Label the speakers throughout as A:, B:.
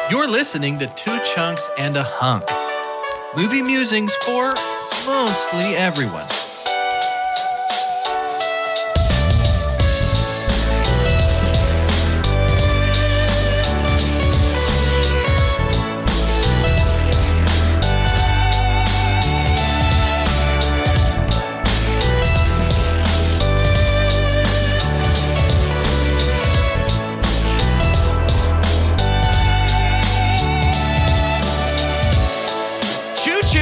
A: You're listening to Two Chunks and a Hunk. Movie musings for mostly everyone.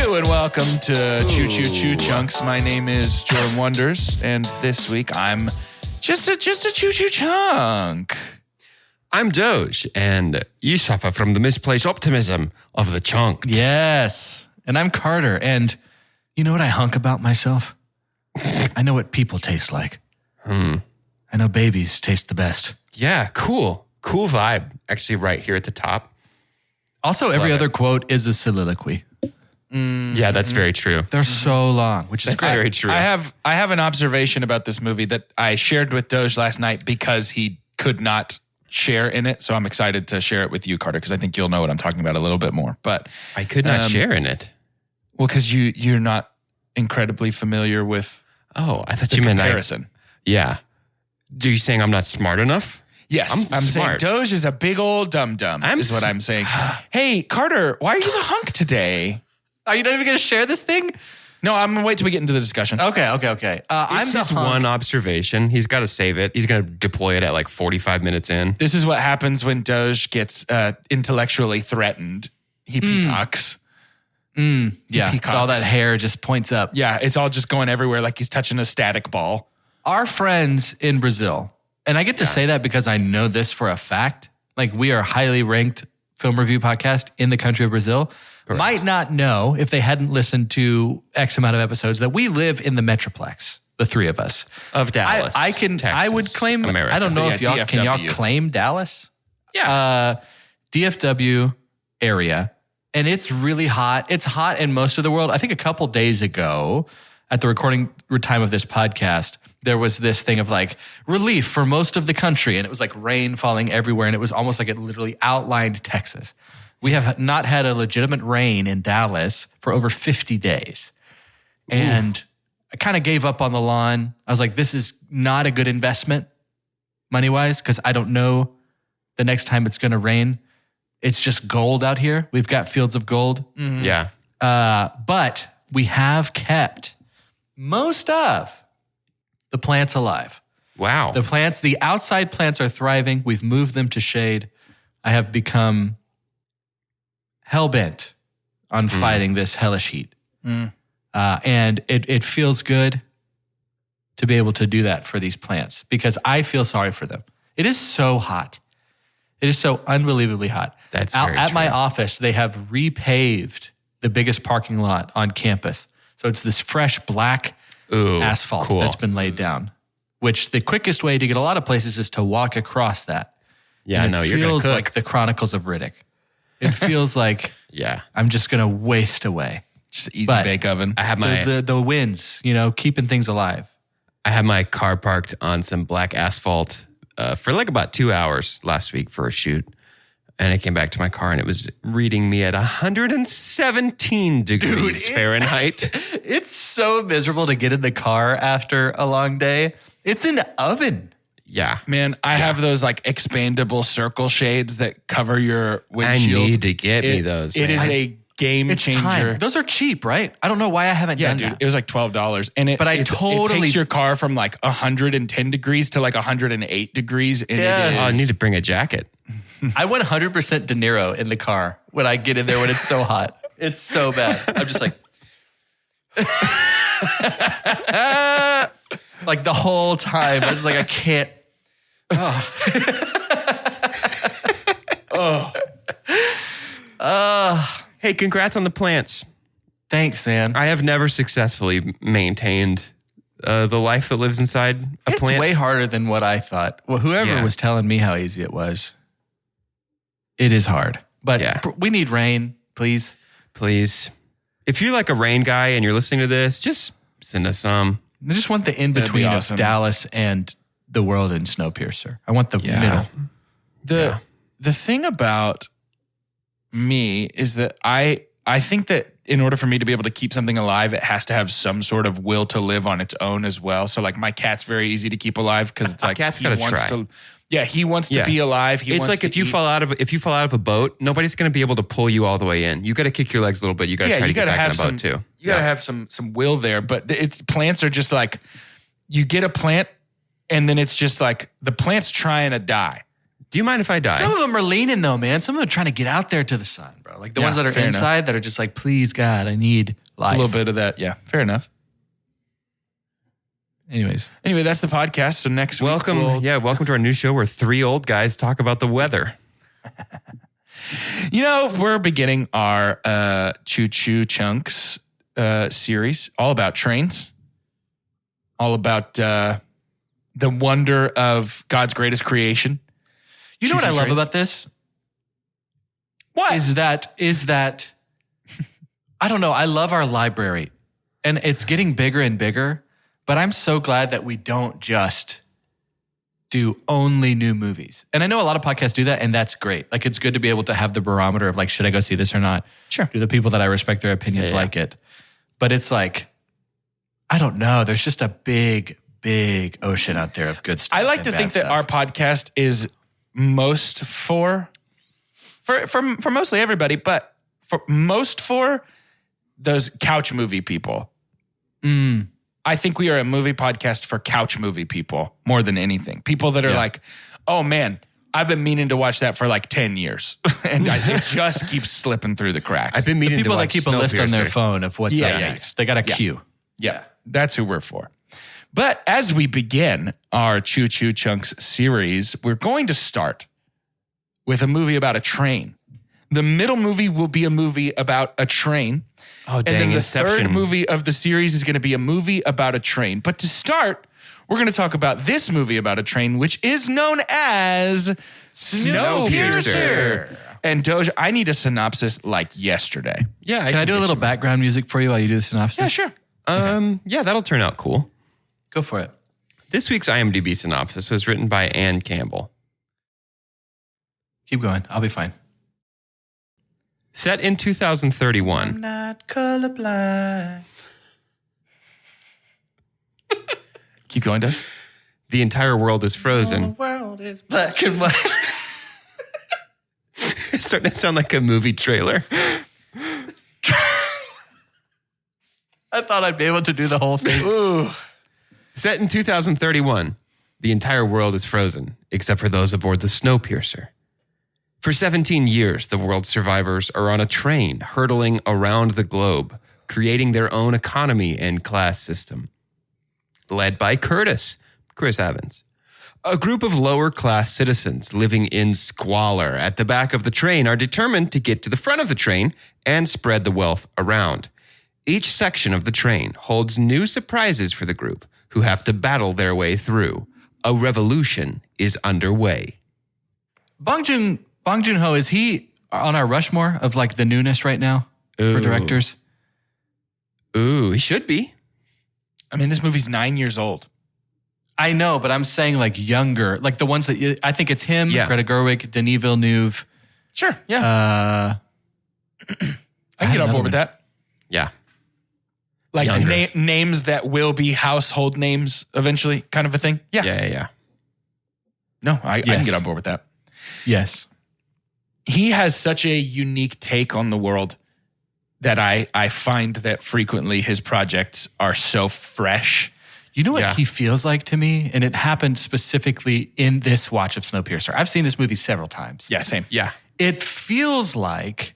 A: And welcome to Choo Choo Chunks. My name is Jordan Wonders, and this week I'm just a Choo Choo Chunk.
B: I'm Doge, and you suffer from the misplaced optimism of the chunk.
A: Yes, and I'm Carter, and you know what I hunk about myself? I know what people taste like. I know babies taste the best.
B: Yeah, cool vibe. Actually, right here at the top.
A: Also, every other quote is a soliloquy.
B: Yeah, that's very true.
A: They're so long, which is great.
B: Very true.
C: I have an observation about this movie that I shared with Doge last night because he could not share in it. So I'm excited to share it with you, Carter, because I think you'll know what I'm talking about a little bit more. But
B: I could not share in it.
C: Well, because you're not incredibly familiar with.
B: Oh, I thought
C: the
B: you meant
C: comparison.
B: Yeah. Are you saying I'm not smart enough?
C: Yes, I'm saying
B: smart.
C: Doge is a big old dum-dum. Is what I'm saying. Hey, Carter, why are you the hunk today?
A: Are you not even going to share this thing?
C: No, I'm going to wait till we get into the discussion.
A: Okay.
B: It's just one observation. He's got to save it. He's going to deploy it at like 45 minutes in.
C: This is what happens when Doge gets intellectually threatened. He peacocks.
A: Yeah,
C: peacocks.
A: all that hair just points up.
C: Yeah, it's all just going everywhere like he's touching a static ball.
A: Our friends in Brazil, and I get to say that because I know this for a fact, like we are a highly ranked film review podcast in the country of Brazil. Correct. Might not know if they hadn't listened to X amount of episodes that we live in the Metroplex, the three of us.
B: Of Dallas,
A: Texas, I would claim,
B: America.
A: I don't know if y'all,
C: DFW.
A: can y'all claim Dallas?
B: Yeah.
A: DFW area. And it's really hot. It's hot in most of the world. I think a couple days ago at the recording time of this podcast, there was this thing of like relief for most of the country. And it was like rain falling everywhere. And it was almost like it literally outlined Texas. We have not had a legitimate rain in Dallas for over 50 days. And I kind of gave up on the lawn. I was like, this is not a good investment money-wise because I don't know the next time it's going to rain. It's just gold out here. We've got fields of gold.
B: Mm-hmm. Yeah.
A: But we have kept most of the plants alive.
B: Wow.
A: The outside plants are thriving. We've moved them to shade. I have become hell-bent on fighting this hellish heat. And it feels good to be able to do that for these plants because I feel sorry for them. It is so hot. It is so unbelievably hot.
B: That's
A: At
B: true.
A: my office, they have repaved the biggest parking lot on campus. So it's this fresh black asphalt that's been laid down, which the quickest way to get a lot of places is to walk across that.
B: Yeah, I know. You're going to
A: It feels
B: cook.
A: like the Chronicles of Riddick. It feels like I'm just going to waste away.
C: Just easy bake oven.
B: I have my
A: The winds, keeping things alive.
B: I had my car parked on some black asphalt for like about 2 hours last week for a shoot. And I came back to my car and it was reading me at 117 degrees Fahrenheit.
A: It's so miserable to get in the car after a long day. It's an oven.
B: Yeah.
C: Man, I have those like expandable circle shades that cover your windshield.
B: I need to get me those.
C: It
B: man.
C: is a game changer.
A: Time. Those are cheap, right? I don't know why I haven't done that.
C: It was like $12. And it takes your car from like 110 degrees to like 108 degrees. And it is,
B: I need to bring a jacket.
A: I went 100% De Niro in the car when I get in there when it's so hot. It's so bad. I'm just like... like the whole time. I was like, I can't...
B: Hey, congrats on the plants.
A: Thanks, man.
B: I have never successfully maintained the life that lives inside a
A: It's
B: plant.
A: way harder than what I thought. Well, whoever was telling me how easy it was, it is hard. But we need rain, please.
B: Please. If you're like a rain guy and you're listening to this, just send us some.
A: I just want the in-between
C: awesome.
A: of Dallas and the world in Snowpiercer. I want the middle.
C: The thing about me is that I think that in order for me to be able to keep something alive, it has to have some sort of will to live on its own as well. So like my cat's very easy to keep alive because it's like
B: cat's gotta try.
C: He wants to be alive.
B: It's like if you fall out of a boat, nobody's going to be able to pull you all the way in. You got to kick your legs a little bit. You got to try to get back in the boat too.
C: You got to have some will there. But plants are just like, you get a plant and then it's just like the plant's trying to die.
B: Do you mind if I die?
A: Some of them are leaning though, man. Some of them are trying to get out there to the sun, bro. Like the ones that are inside that are just like, please God, I need life.
C: A little bit of that. Yeah, fair enough. Anyway, that's the podcast. So next week,
B: welcome to our new show where three old guys talk about the weather.
C: We're beginning our Choo Chwo Chunks series, all about trains, all about the wonder of God's greatest creation.
A: You know what I love about this?
C: What?
A: Is that I don't know. I love our library and it's getting bigger and bigger, but I'm so glad that we don't just do only new movies. And I know a lot of podcasts do that and that's great. Like it's good to be able to have the barometer of like, should I go see this or not?
C: Sure.
A: Do the people that I respect their opinions like it? But it's like, I don't know. There's just a big ocean out there of good stuff.
C: I like to think that our podcast is most for mostly everybody, but for those couch movie people. I think we are a movie podcast for couch movie people more than anything. People that are like, oh man, I've been meaning to watch that for like 10 years. And it just keeps slipping through the cracks.
B: I've been meaning
A: people
B: to
A: that keep a list on their phone of what's up next. They got a queue.
C: Yeah, that's who we're for. But as we begin our Choo Chwo Chunks series, we're going to start with a movie about a train. The middle movie will be a movie about a train.
B: Oh, dang,
C: and then the
B: Inception.
C: third movie of the series is going to be a movie about a train. But to start, we're going to talk about this movie about a train, which is known as Snowpiercer. And Doge, I need a synopsis like yesterday.
B: Yeah.
A: Can I do a little background music for you while you do the synopsis?
C: Yeah, sure.
B: Yeah, that'll turn out cool.
A: Go for it.
B: This week's IMDb synopsis was written by Ann Campbell.
A: Keep going. I'll be fine.
B: Set in 2031.
A: I'm not colorblind.
C: Keep going, Doge.
B: The entire world is frozen.
A: The world is black and white.
B: It's starting to sound like a movie trailer.
A: I thought I'd be able to do the whole thing.
C: Ooh.
B: Set in 2031. The entire world is frozen, except for those aboard the Snowpiercer. For 17 years, the world's survivors are on a train hurtling around the globe, creating their own economy and class system. Led by Chris Evans, a group of lower-class citizens living in squalor at the back of the train are determined to get to the front of the train and spread the wealth around. Each section of the train holds new surprises for the group who have to battle their way through. A revolution is underway.
A: Bong Joon-ho, is he on our Rushmore of like the newness right now for directors?
B: Ooh, he should be.
C: I mean, this movie's 9 years old.
A: I know, but I'm saying like younger, like the ones that I think it's him, Greta Gerwig, Denis Villeneuve.
C: Sure, yeah. I can get on board with that.
B: Yeah.
C: Like names that will be household names eventually, kind of a thing. Yeah.
B: Yeah.
C: No, I can get on board with that.
A: Yes.
C: He has such a unique take on the world that I find that frequently his projects are so fresh.
A: You know what he feels like to me? And it happened specifically in this watch of Snowpiercer. I've seen this movie several times.
C: Yeah, same.
B: Yeah.
A: It feels like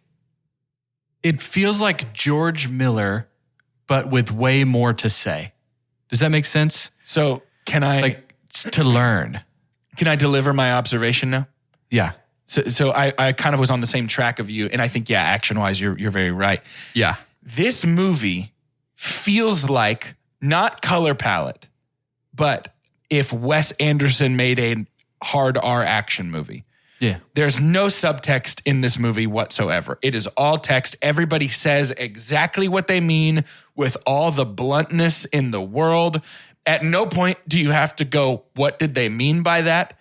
A: George Miller, but with way more to say. Does that make sense?
C: So can I
A: to learn?
C: Can I deliver my observation now?
A: Yeah.
C: So I kind of was on the same track of you, and I think action-wise you're very right.
B: Yeah.
C: This movie feels like not color palette, but if Wes Anderson made a hard R action movie.
A: Yeah.
C: There's no subtext in this movie whatsoever. It is all text. Everybody says exactly what they mean with all the bluntness in the world. At no point do you have to go, what did they mean by that?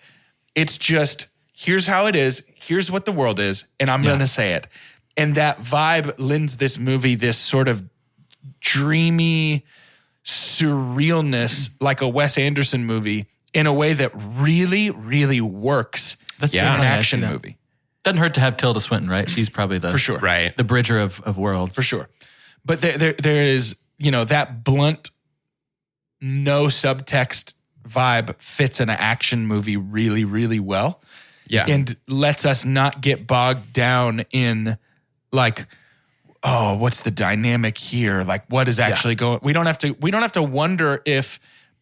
C: It's just, here's how it is. Here's what the world is. And I'm going to say it. And that vibe lends this movie this sort of dreamy surrealness, like a Wes Anderson movie, in a way that really, really works.
A: That's
C: an action movie.
A: Doesn't hurt to have Tilda Swinton, right? She's probably
C: For sure.
B: Right.
A: the bridger of worlds.
C: For sure. But there is, that blunt, no subtext vibe fits an action movie really, really well.
B: Yeah.
C: And lets us not get bogged down in like, oh, what's the dynamic here? Like, what is actually going? We don't have to wonder if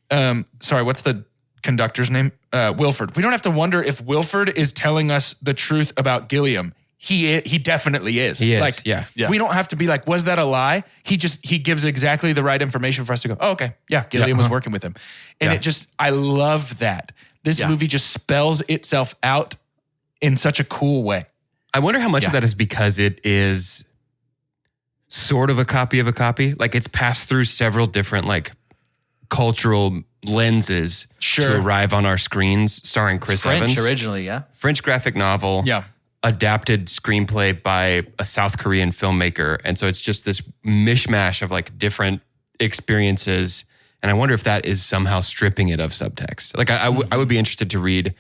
C: what's the conductor's name? Wilford. We don't have to wonder if Wilford is telling us the truth about Gilliam. He definitely is.
B: He is.
C: Like,
B: Yeah.
C: We don't have to be like, was that a lie? He gives exactly the right information for us to go, oh, okay. Yeah. Gilliam was working with him. And I love that. This movie just spells itself out in such a cool way.
B: I wonder how much of that is because it is sort of a copy of a copy. Like it's passed through several different like cultural lenses to arrive on our screens, starring Chris Evans.
A: French originally, yeah.
B: French graphic novel.
C: Yeah.
B: Adapted screenplay by a South Korean filmmaker. And so it's just this mishmash of like different experiences. And I wonder if that is somehow stripping it of subtext. Like I would be interested to read,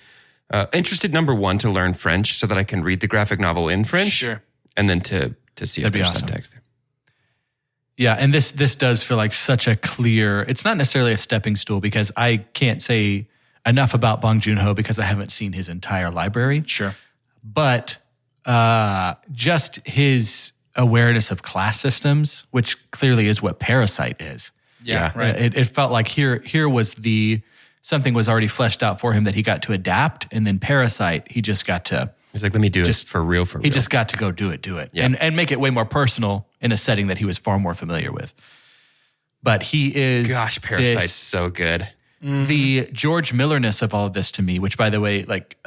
B: number one, to learn French so that I can read the graphic novel in French.
C: Sure.
B: And then to see if there's
A: awesome.
B: subtext there.
A: Yeah, and this does feel like such a clear, it's not necessarily a stepping stool because I can't say enough about Bong Joon-ho because I haven't seen his entire library.
C: Sure.
A: But just his awareness of class systems, which clearly is what Parasite is.
C: Yeah. Right.
A: It felt like here was something was already fleshed out for him that he got to adapt, and then Parasite, he just got to.
B: He's like, let me do it for real.
A: He just got to go do it.
B: Yeah.
A: And make it way more personal in a setting that he was far more familiar with. But he is.
B: Gosh, Parasite's so good.
A: The George Millerness of all of this to me, which by the way, like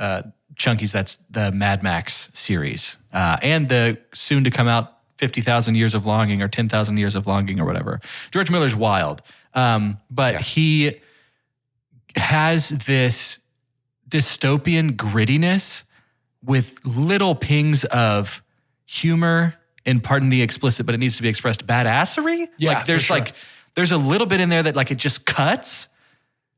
A: Chunkies, that's the Mad Max series. And the soon to come out 50,000 Years of Longing or 10,000 Years of Longing or whatever. George Miller's wild. But he has this dystopian grittiness with little pings of humor and, pardon the explicit, but it needs to be expressed, badassery.
C: Yeah,
A: like there's
C: for sure.
A: there's a little bit in there that like it just cuts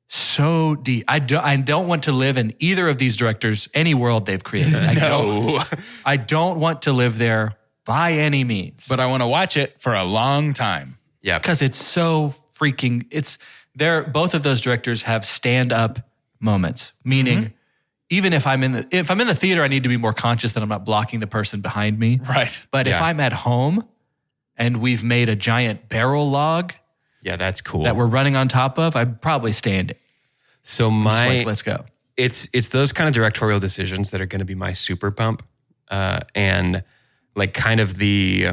A: so deep. I don't want to live in either of these directors, any world they've created. I don't want to live there by any means.
C: But I want to watch it for a long time.
B: Yeah.
A: Because it's so freaking, both of those directors have stand-up moments, meaning even if I'm in the theater, I need to be more conscious that I'm not blocking the person behind me.
C: Right.
A: But if I'm at home and we've made a giant barrel log
B: Yeah, that's cool.
A: that we're running on top of, I'd probably stand.
B: So
A: Let's go.
B: It's those kind of directorial decisions that are going to be my super pump, and like kind of the,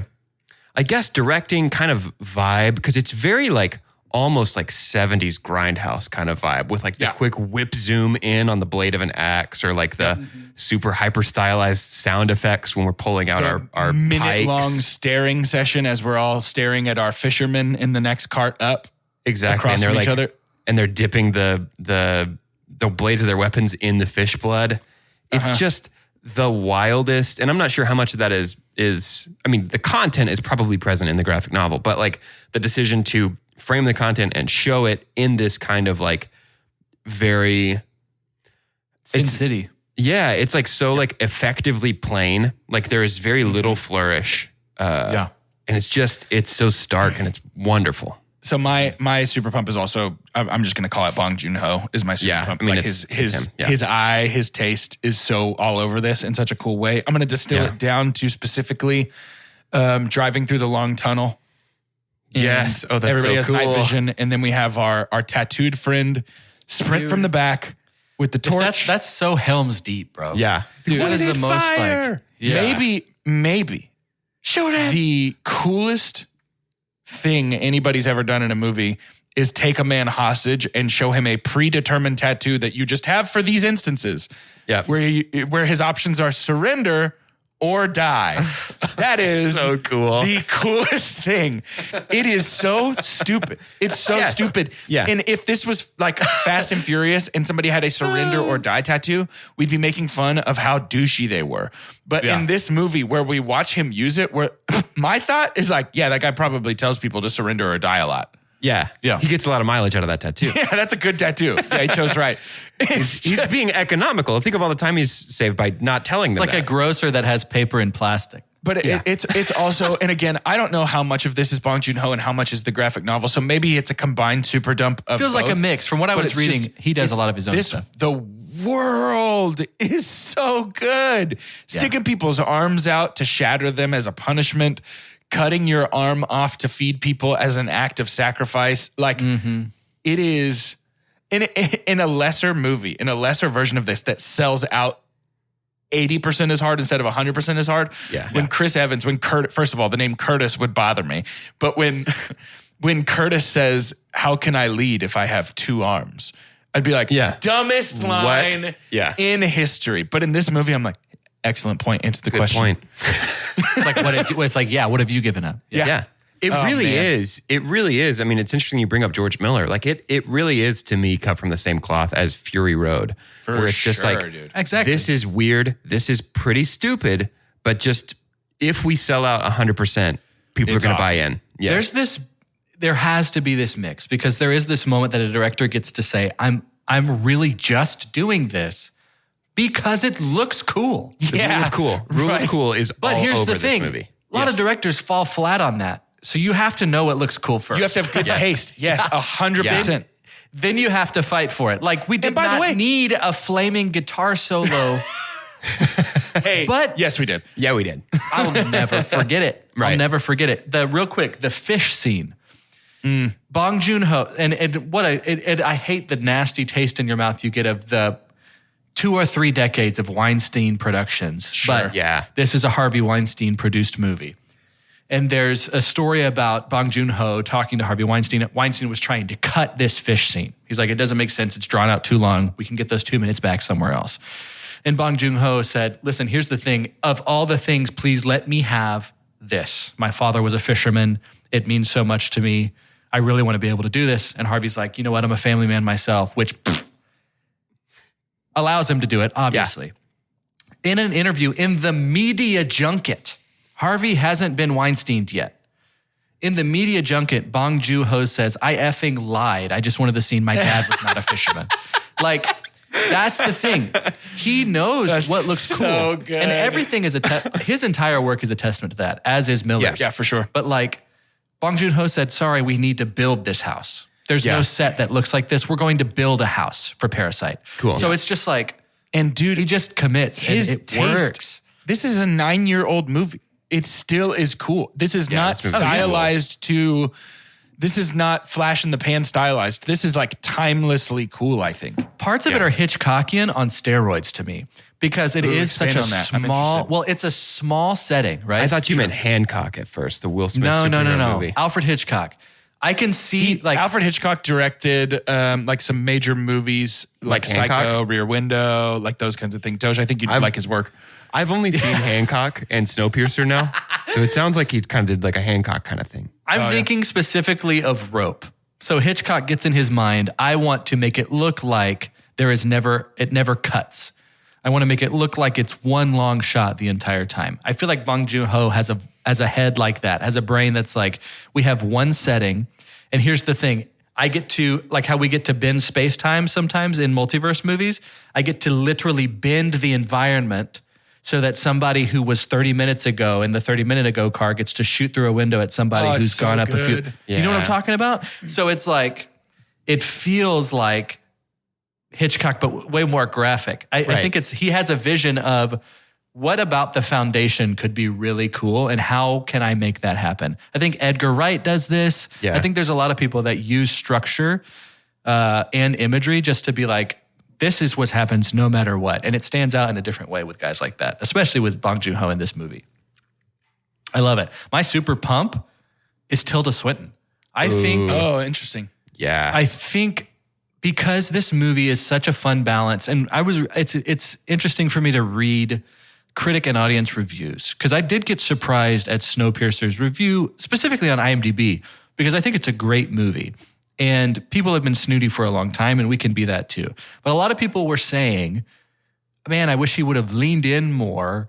B: I guess, directing kind of vibe, because it's very like almost like 70s grindhouse kind of vibe with like the quick whip zoom in on the blade of an axe, or like the super hyper stylized sound effects when we're pulling out our
C: minute long
B: pikes.
C: staring session as we're all staring at our fishermen in the next cart up.
B: Exactly,
C: across
B: and they're
C: from
B: like,
C: each other.
B: and they're dipping the blades of their weapons in the fish blood. It's just the wildest, and I'm not sure how much of that is. I mean, the content is probably present in the graphic novel, but like the decision to frame the content and show it in this kind of like very
A: Sin City.
B: Yeah, it's like so like effectively plain. Like there is very little flourish. And it's so stark and it's wonderful.
C: So my super pump is also, I'm just going to call it Bong Joon-ho is my super pump.
B: I mean,
C: like
B: it's
C: his
B: him. Yeah.
C: his eye, his taste is so all over this in such a cool way. I'm going to distill it down to specifically driving through the long tunnel.
B: Yes. Oh, that's
C: everybody
B: so
C: has
B: cool.
C: night vision, and then we have our tattooed friend sprint from the back with the torch.
A: That's so Helm's Deep, bro.
B: Yeah.
A: Dude, that is the most
B: fire.
A: like
C: Maybe
B: Shoot it.
C: the coolest thing anybody's ever done in a movie is take a man hostage and show him a predetermined tattoo that you just have for these instances.
B: Yeah.
C: Where his options are surrender or die. That is
B: so cool.
C: The coolest thing. It is so stupid. It's so stupid.
B: Yeah.
C: And if this was like Fast and Furious and somebody had a surrender or die tattoo, we'd be making fun of how douchey they were. But in this movie where we watch him use it, where my thought is like, yeah, that guy probably tells people to surrender or die a lot.
B: Yeah. He gets a lot of mileage out of that tattoo.
C: Yeah, that's a good tattoo. Yeah, he chose right.
B: He's being economical. Think of all the time he's saved by not telling them
A: like a grocer that has paper and plastic.
C: But it's also, and again, I don't know how much of this is Bong Joon-ho and how much is the graphic novel. So maybe it's a combined super dump of
A: Feels
C: both.
A: like a mix. From what I was reading, he does a lot of his own stuff.
C: The world is so good. Sticking people's arms out to shatter them as a punishment, cutting your arm off to feed people as an act of sacrifice. Like it is in a lesser movie, in a lesser version of this that sells out 80% as hard instead of 100% as hard.
B: Yeah.
C: When Chris Evans, first of all, the name Curtis would bother me. But when Curtis says, "How can I lead if I have two arms?" I'd be like, dumbest line in history. But in this movie, I'm like, excellent point. Answer the question.
B: point.
A: It's like, what have you given up?
B: Yeah. It really is. It really is. I mean, it's interesting you bring up George Miller. Like it really is to me cut from the same cloth as Fury Road. Where it's just like,
C: dude.
A: Exactly.
B: This is weird. This is pretty stupid. But just if we sell out 100%, people are going to buy in. Yeah.
A: There has to be this mix because there is this moment that a director gets to say, I'm really just doing this because it looks cool.
B: The rule of cool. Rule of cool is
A: But
B: all
A: here's
B: over
A: the thing.
B: this movie.
A: A lot of directors fall flat on that. So you have to know it looks cool first.
C: You have to have good taste. Yes, 100%.
A: Then you have to fight for it. Like we did
C: by the
A: not
C: way-
A: need a flaming guitar solo.
C: Hey,
A: But-
C: yes, we did.
B: Yeah, we did.
A: I'll never forget it.
B: Right.
A: I'll never forget it. Real quick, the fish scene. Bong Joon-ho, and I hate the nasty taste in your mouth you get of the 2 or 3 decades of Weinstein productions.
C: Sure.
A: But
B: Yeah.
A: this is a Harvey Weinstein produced movie. And there's a story about Bong Joon-ho talking to Harvey Weinstein. Weinstein was trying to cut this fish scene. He's like, it doesn't make sense. It's drawn out too long. We can get those 2 minutes back somewhere else. And Bong Joon-ho said, listen, here's the thing. Of all the things, please let me have this. My father was a fisherman. It means so much to me. I really want to be able to do this. And Harvey's like, you know what? I'm a family man myself, which allows him to do it, obviously. In an interview in the media junket, Harvey hasn't been Weinsteined yet. In the media junket, Bong Joon-ho says, I effing lied. I just wanted the scene. My dad was not a fisherman. Like, that's the thing. He knows what looks
C: so
A: cool.
C: good.
A: And everything is his entire work is a testament to that, as is Miller's.
C: Yeah, for sure.
A: But like, Bong Joon-ho said, sorry, we need to build this house. There's no set that looks like this. We're going to build a house for Parasite.
B: Cool.
A: So it's just like,
C: And dude,
A: he just commits
C: his
A: and it
C: taste.
A: works.
C: This is a 9-year-old movie. It still is cool. This is not
B: this movie is
C: stylized to. This is not flash in the pan stylized. This is like timelessly cool, I think.
A: Parts of it are Hitchcockian on steroids to me because it is such
C: expand
A: a
C: on that. I'm
A: small,
C: interested.
A: well, it's a small setting, right?
B: I thought you meant Hancock at first, the Will Smith
A: No.
B: superhero movie.
A: Alfred Hitchcock. I can see like
C: Alfred Hitchcock directed like some major movies like
B: Hancock?
C: Psycho, Rear Window, like those kinds of things. Doge, I think you'd like his work.
B: I've only seen Hancock and Snowpiercer now, so it sounds like he kind of did like a Hancock kind of thing.
A: I'm thinking specifically of Rope. So Hitchcock gets in his mind, I want to make it look like it never cuts. I want to make it look like it's one long shot the entire time. I feel like Bong Joon-ho has a head like that, has a brain that's like, we have one setting, and here's the thing. I get to, like how we get to bend space-time sometimes in multiverse movies, I get to literally bend the environment so that somebody who was 30 minutes ago in the 30-minute ago car gets to shoot through a window at somebody
C: Oh, it's
A: who's
C: so
A: gone up a few.
C: good.
A: You know what I'm
B: Yeah.
A: talking about? So it's like, it feels like Hitchcock, but way more graphic. I think he has a vision of what about the foundation could be really cool and how can I make that happen? I think Edgar Wright does this.
B: Yeah.
A: I think there's a lot of people that use structure and imagery just to be like, this is what happens no matter what. And it stands out in a different way with guys like that, especially with Bong Joon-ho in this movie. I love it. My super pump is Tilda Swinton. I think
C: Interesting.
B: Yeah.
A: I think because this movie is such a fun balance, and it's interesting for me to read critic and audience reviews, because I did get surprised at Snowpiercer's review, specifically on IMDb, because I think it's a great movie. And people have been snooty for a long time, and we can be that too. But a lot of people were saying, man, I wish he would have leaned in more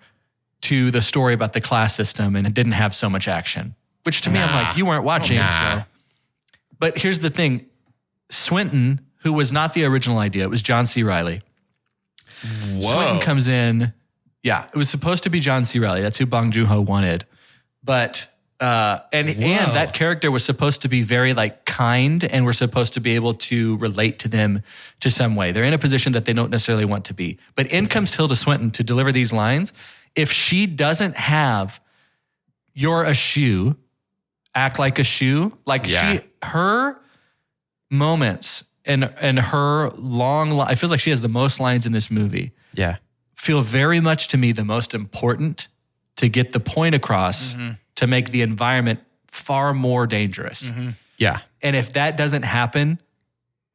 A: to the story about the class system and it didn't have so much action. Which to me, I'm like, you weren't watching. So. But here's the thing. Swinton, who was not the original idea, it was John C. Reilly.
C: Whoa.
A: Swinton comes in. Yeah, it was supposed to be John C. Reilly. That's who Bong Joon-ho wanted. But, and that character was supposed to be very like kind, and we're supposed to be able to relate to them to some way. They're in a position that they don't necessarily want to be. But in comes Tilda Swinton to deliver these lines. If she doesn't have "you're a shoe," act like a shoe, like her moments and her long, it feels like she has the most lines in this movie.
B: Yeah.
A: Feel very much to me the most important to get the point across to make the environment far more dangerous.
B: Yeah.
A: And if that doesn't happen,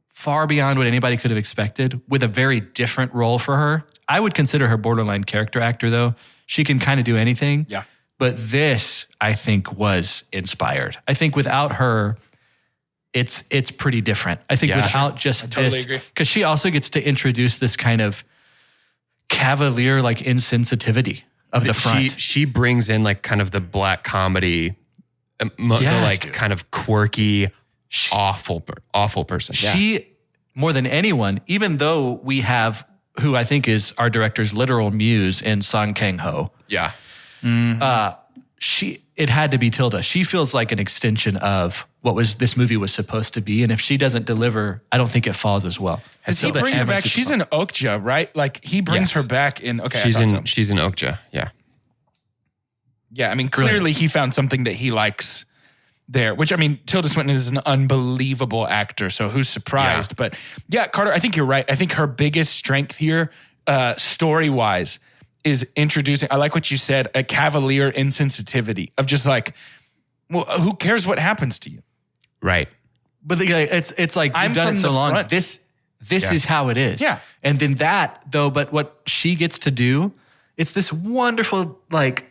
A: far beyond what anybody could have expected, with a very different role for her, I would consider her borderline character actor, though. She can kind of do anything.
C: Yeah.
A: But this, I think, was inspired. I think without her, it's pretty different. I think without just
C: totally
A: this,
C: agree.
A: because she also gets to introduce this kind of cavalier, like insensitivity of the front.
B: She brings in like kind of the black comedy, the like kind of quirky, awful person.
A: She, more than anyone, even though we have who I think is our director's literal muse in Song Kang-ho.
B: Yeah.
A: It had to be Tilda. She feels like an extension of what this movie was supposed to be. And if she doesn't deliver, I don't think it falls as well.
C: Does he bring her back? She's in Okja, right? Like he brings her back in. Okay,
B: she's in Okja. Yeah.
C: Yeah. I mean, clearly he found something that he likes there, which, I mean, Tilda Swinton is an unbelievable actor. So who's surprised? But yeah, Carter, I think you're right. I think her biggest strength here, story-wise, is introducing, I like what you said, a cavalier insensitivity of just like, well, who cares what happens to you?
A: Right. But it's like, you've done it so long. Front. This is how it is.
C: Yeah.
A: And then that, though, but what she gets to do, it's this wonderful, like,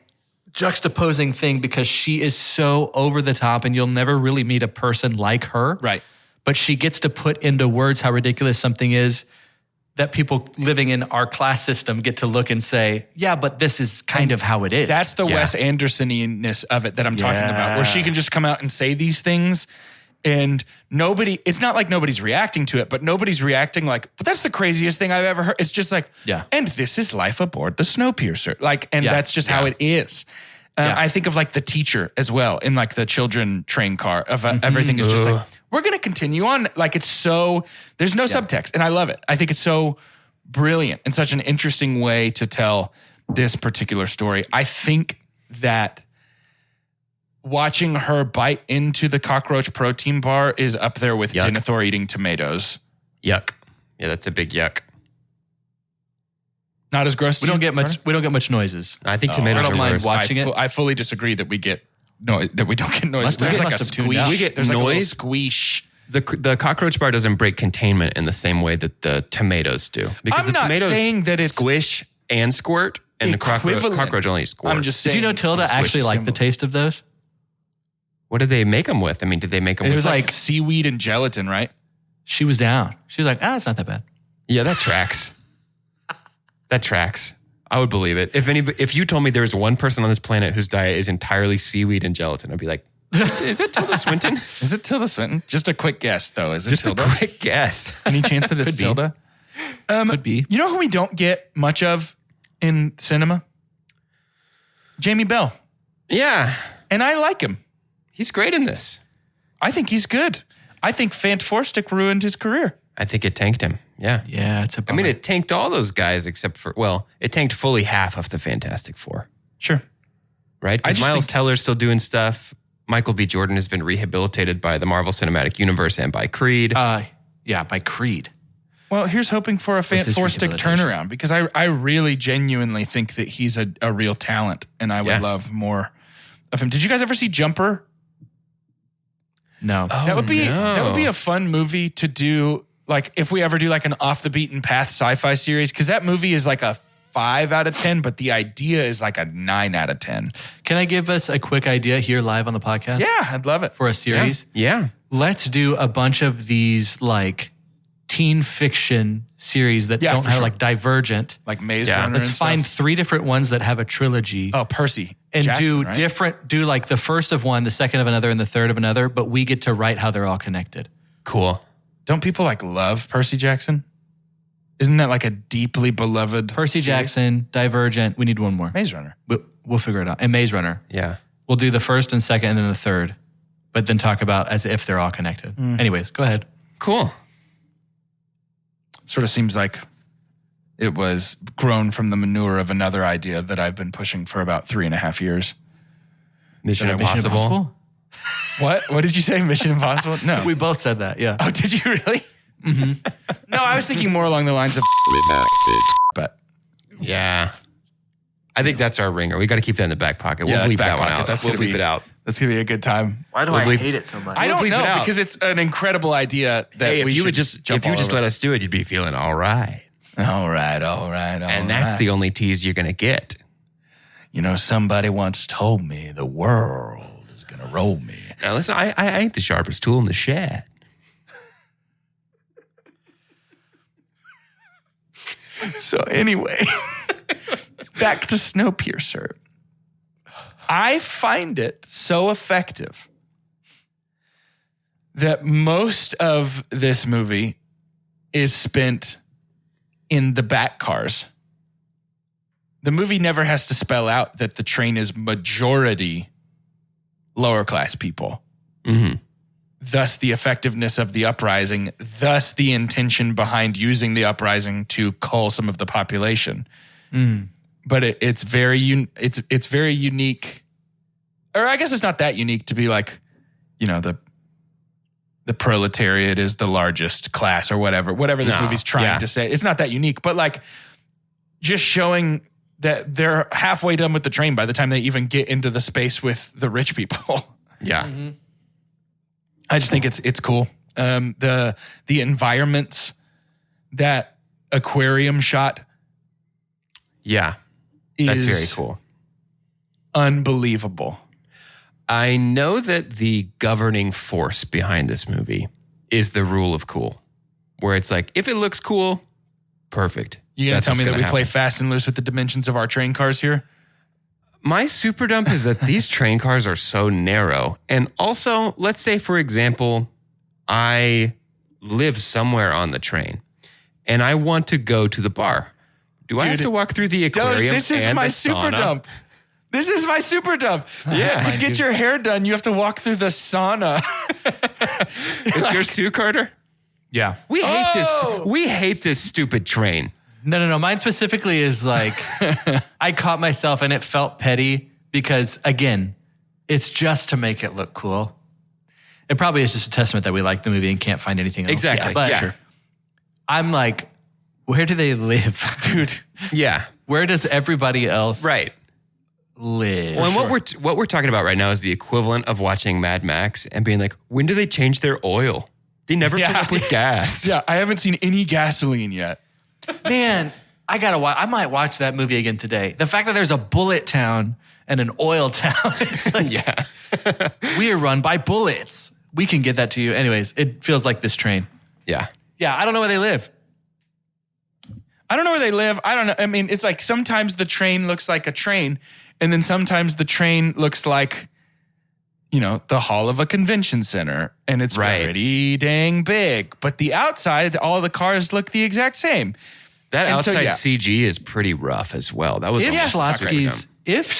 A: juxtaposing thing, because she is so over the top and you'll never really meet a person like her.
C: Right.
A: But she gets to put into words how ridiculous something is that people living in our class system get to look and say, yeah, but this is kind of how it is.
C: That's the Wes Anderson-ness of it that I'm talking about, where she can just come out and say these things and it's not like nobody's reacting to it, but nobody's reacting like, but that's the craziest thing I've ever heard. It's just like, and this is life aboard the Snowpiercer. Like, and that's just how it is. I think of like the teacher as well in like the children train car of everything is just like, we're going to continue on. Like it's so, there's no subtext and I love it. I think it's so brilliant and such an interesting way to tell this particular story. I think that watching her bite into the cockroach protein bar is up there with Denethor eating tomatoes.
B: Yuck. Yeah, that's a big yuck.
C: Not as gross.
A: We don't get much noises.
B: I think tomatoes
A: I don't mind
B: worse.
A: watching it.
C: I fully disagree that we get that we don't get noise. There's like a squeeze.
B: We get
C: There's
B: noise.
C: Like a little squeeze.
B: The cockroach bar doesn't break containment in the same way that the tomatoes do. Because
C: I'm
B: the
C: not
B: tomatoes
C: saying that it's
B: squish and squirt, and the cockroach only squirt.
C: I'm just saying.
A: Did you know Tilda actually liked the taste of those?
B: What did they make them with? I mean, did they make them with?
C: It was like seaweed and gelatin, right?
A: She was down. She was like, it's not that bad.
B: Yeah, that tracks. That tracks. I would believe it. If you told me there was one person on this planet whose diet is entirely seaweed and gelatin, I'd be like, is it Tilda Swinton?
C: Is it Tilda Swinton? Just a quick guess, though. Is it
B: Just
C: Tilda?
B: a quick guess.
C: Any chance that it's Tilda?
A: Could be.
C: You know who we don't get much of in cinema? Jamie Bell.
B: Yeah.
C: And I like him.
B: He's great in this.
C: I think he's good. I think Fant Forstick ruined his career.
B: I think it tanked him. Yeah.
A: Yeah, it's a bummer.
B: I mean, it tanked all those guys except for, it tanked fully half of the Fantastic Four.
C: Sure.
B: Right? Because Miles Teller's still doing stuff. Michael B. Jordan has been rehabilitated by the Marvel Cinematic Universe and by Creed.
A: By Creed.
C: Well, here's hoping for a Fant Forstick turnaround, because I really genuinely think that he's a real talent, and I would love more of him. Did you guys ever see Jumper?
A: No.
C: That would be a fun movie to do, like if we ever do like an off the beaten path sci-fi series, because that movie is like a 5 out of 10, but the idea is like a 9 out of 10.
A: Can I give us a quick idea here live on the podcast?
C: Yeah, I'd love it.
A: For a series?
B: Yeah.
A: Let's do a bunch of these like teen fiction series that don't have like Divergent.
C: Like Maze
B: Yeah.
C: Runner.
A: Let's find 3 different ones that have a trilogy.
C: Oh, Percy.
A: And
C: Jackson, right?
A: do like the first of one, the second of another, and the third of another, but we get to write how they're all connected.
B: Cool.
C: Don't people like love Percy Jackson? Isn't that like a deeply beloved
A: Percy Jackson, Divergent. We need one more.
C: Maze Runner?
A: We'll figure it out. And Maze Runner.
B: Yeah.
A: We'll do the first and second and then the third, but then talk about as if they're all connected. Anyways, go ahead.
B: Cool.
C: Sort of seems like it was grown from the manure of another idea that I've been pushing for about 3.5 years.
B: Mission Impossible.
C: What? What did you say? Mission Impossible? No.
A: We both said that, yeah.
C: Oh, did you really? No, I was thinking more along the lines of
D: Redacted.
C: but
B: Yeah. I think that's our ringer. We got to keep that in the back pocket.
C: Yeah,
B: We'll bleep
C: back
B: that one
C: pocket.
B: out.
C: That's
B: We'll
C: gonna
B: bleep
C: be-
B: it out.
C: that's going to be a good time.
A: Why do
B: We'll bleep-
A: hate it so much?
C: I don't
B: bleep it
C: know
B: out.
C: because it's an incredible idea that
B: Hey, if
C: we
B: you
C: should
B: would just
C: jump
B: let us do it, you'd be feeling all right.
C: All right.
B: And that's the only tease you're going to get.
C: You know, somebody once told me the world is going to roll me.
B: Now listen, I ain't the sharpest tool in the shed.
C: So anyway, back to Snowpiercer. I find it so effective that most of this movie is spent in the back cars. The movie never has to spell out that the train is majority lower class people.
B: Mm-hmm.
C: Thus the effectiveness of the uprising, thus the intention behind using the uprising to cull some of the population. But it's very unique. Or I guess it's not that unique to be like, you know, the proletariat is the largest class or whatever this movie's trying to say. It's not that unique, but like just showing that they're halfway done with the train by the time they even get into the space with the rich people.
B: Yeah.
A: Mm-hmm.
C: I just think it's cool. The environments, that aquarium shot.
B: Yeah. That's
C: is
B: very cool.
C: Unbelievable.
B: I know that the governing force behind this movie is the rule of cool, where it's like, if it looks cool, perfect.
C: You gonna
B: That's
C: tell me
B: what's
C: that we
B: gonna
C: play
B: happen.
C: fast and loose with the dimensions of our train cars here?
B: My super dump is that these train cars are so narrow. And also, let's say, for example, I live somewhere on the train and I want to go to the bar. Do I have to walk through the aquarium?
C: This is
B: and
C: my
B: the
C: super
B: sauna?
C: dump. This is my super dump.
B: Yeah.
C: To get your hair done, you have to walk through the sauna.
B: Is yours too, Carter?
A: Yeah.
B: We hate
C: Oh!
B: this. We hate this stupid train.
A: No. Mine specifically is like, I caught myself and it felt petty because, again, it's just to make it look cool. It probably is just a testament that we like the movie and can't find anything else.
B: Exactly.
A: But
B: Yeah.
A: I'm like, where do they live?
C: Dude.
B: Yeah.
A: Where does everybody else
B: Right.
A: live?
B: Well, and what we're talking about right now is the equivalent of watching Mad Max and being like, when do they change their oil? They never fill up with gas.
C: Yeah, I haven't seen any gasoline yet.
A: Man, I gotta watch. I might watch that movie again today. The fact that there's a bullet town and an oil town. It's like,
B: Yeah.
A: we are run by bullets. We can get that to you. Anyways, it feels like this train.
B: Yeah.
A: Yeah, I don't know where they live.
C: I don't know where they live. I don't know. I mean, it's like sometimes the train looks like a train, and then sometimes the train looks like, you know, the hall of a convention center, and it's
B: Right.
C: pretty dang big. But the outside, all the cars look the exact same.
B: That
C: And so,
B: outside
C: yeah.
B: CG is pretty rough as well. That was
A: If
B: almost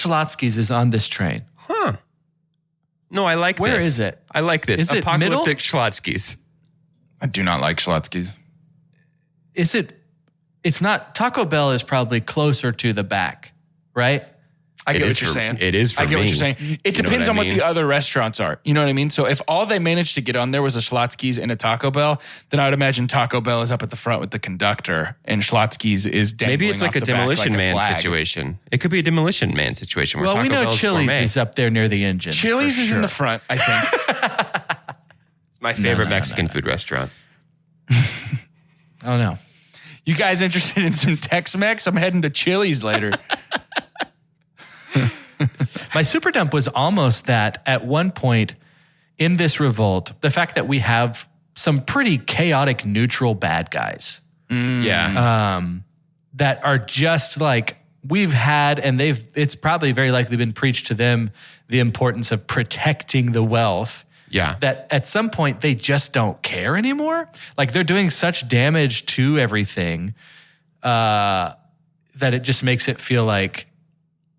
A: Schlotsky's is on this train,
B: No, I like
A: Where
B: this.
A: is it?
B: I like this.
A: Is it middle?
B: Apocalyptic Schlotsky's.
C: I do not like Schlotsky's.
A: is it? It's not. Taco Bell is probably closer to the back, right?
C: I get
B: It
C: what
B: is
C: you're
B: for-
C: saying.
B: it is for
C: I get what
B: me.
C: you're saying. It
B: You know
C: depends
B: what
C: on
B: I
C: what
B: mean?
C: the other restaurants are. You know what I mean? So if all they managed to get on there was a Schlotsky's and a Taco Bell, then I would imagine Taco Bell is up at the front with the conductor and Schlotsky's is dangling
B: Maybe it's like
C: off
B: a
C: the back
B: Demolition
C: like a
B: Man
C: flag.
B: situation. It could be a Demolition Man situation. Where
A: Well, we
B: Taco
A: know
B: Bell's
A: Chili's
B: gourmet.
A: is up there near the engine.
C: Chili's
A: for
C: is in
A: sure.
C: the front, I think.
B: It's my favorite
A: no,
B: Mexican food restaurant.
A: Oh no.
C: You guys interested in some Tex-Mex? I'm heading to Chili's later.
A: My super dump was almost that at one point in this revolt, the fact that we have some pretty chaotic neutral bad guys.
B: Yeah.
A: That are just like we've had, and it's probably very likely been preached to them the importance of protecting the wealth.
B: Yeah.
A: That at some point they just don't care anymore. Like they're doing such damage to everything that it just makes it feel like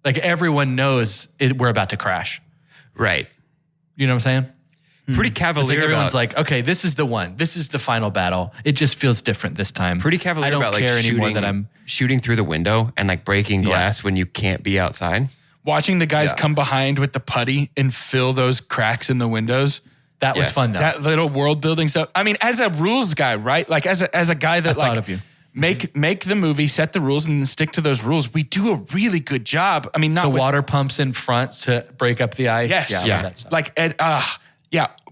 A: everyone knows we're about to crash.
B: Right.
A: You know what I'm saying?
B: Pretty
A: It's
B: cavalier
A: like everyone's
B: about,
A: like, okay, this is the one. This is the final battle. It just feels different this time.
B: pretty cavalier
A: I don't
B: about like
A: care anymore
B: shooting,
A: that I'm.
B: shooting through the window and like breaking glass when you can't be outside.
C: Watching the guys come behind with the putty and fill those cracks in the windows.
A: That was
B: Yes.
A: fun though.
C: That little world building stuff. I mean, as a rules guy, right? Like as a guy that
A: thought of you.
C: make the movie, set the rules, and then stick to those rules. We do a really good job. I mean, not
A: the
C: with,
A: water pumps in front to break up the ice.
C: Yes.
A: Yeah. I
B: Yeah.
A: love that stuff.
C: Like,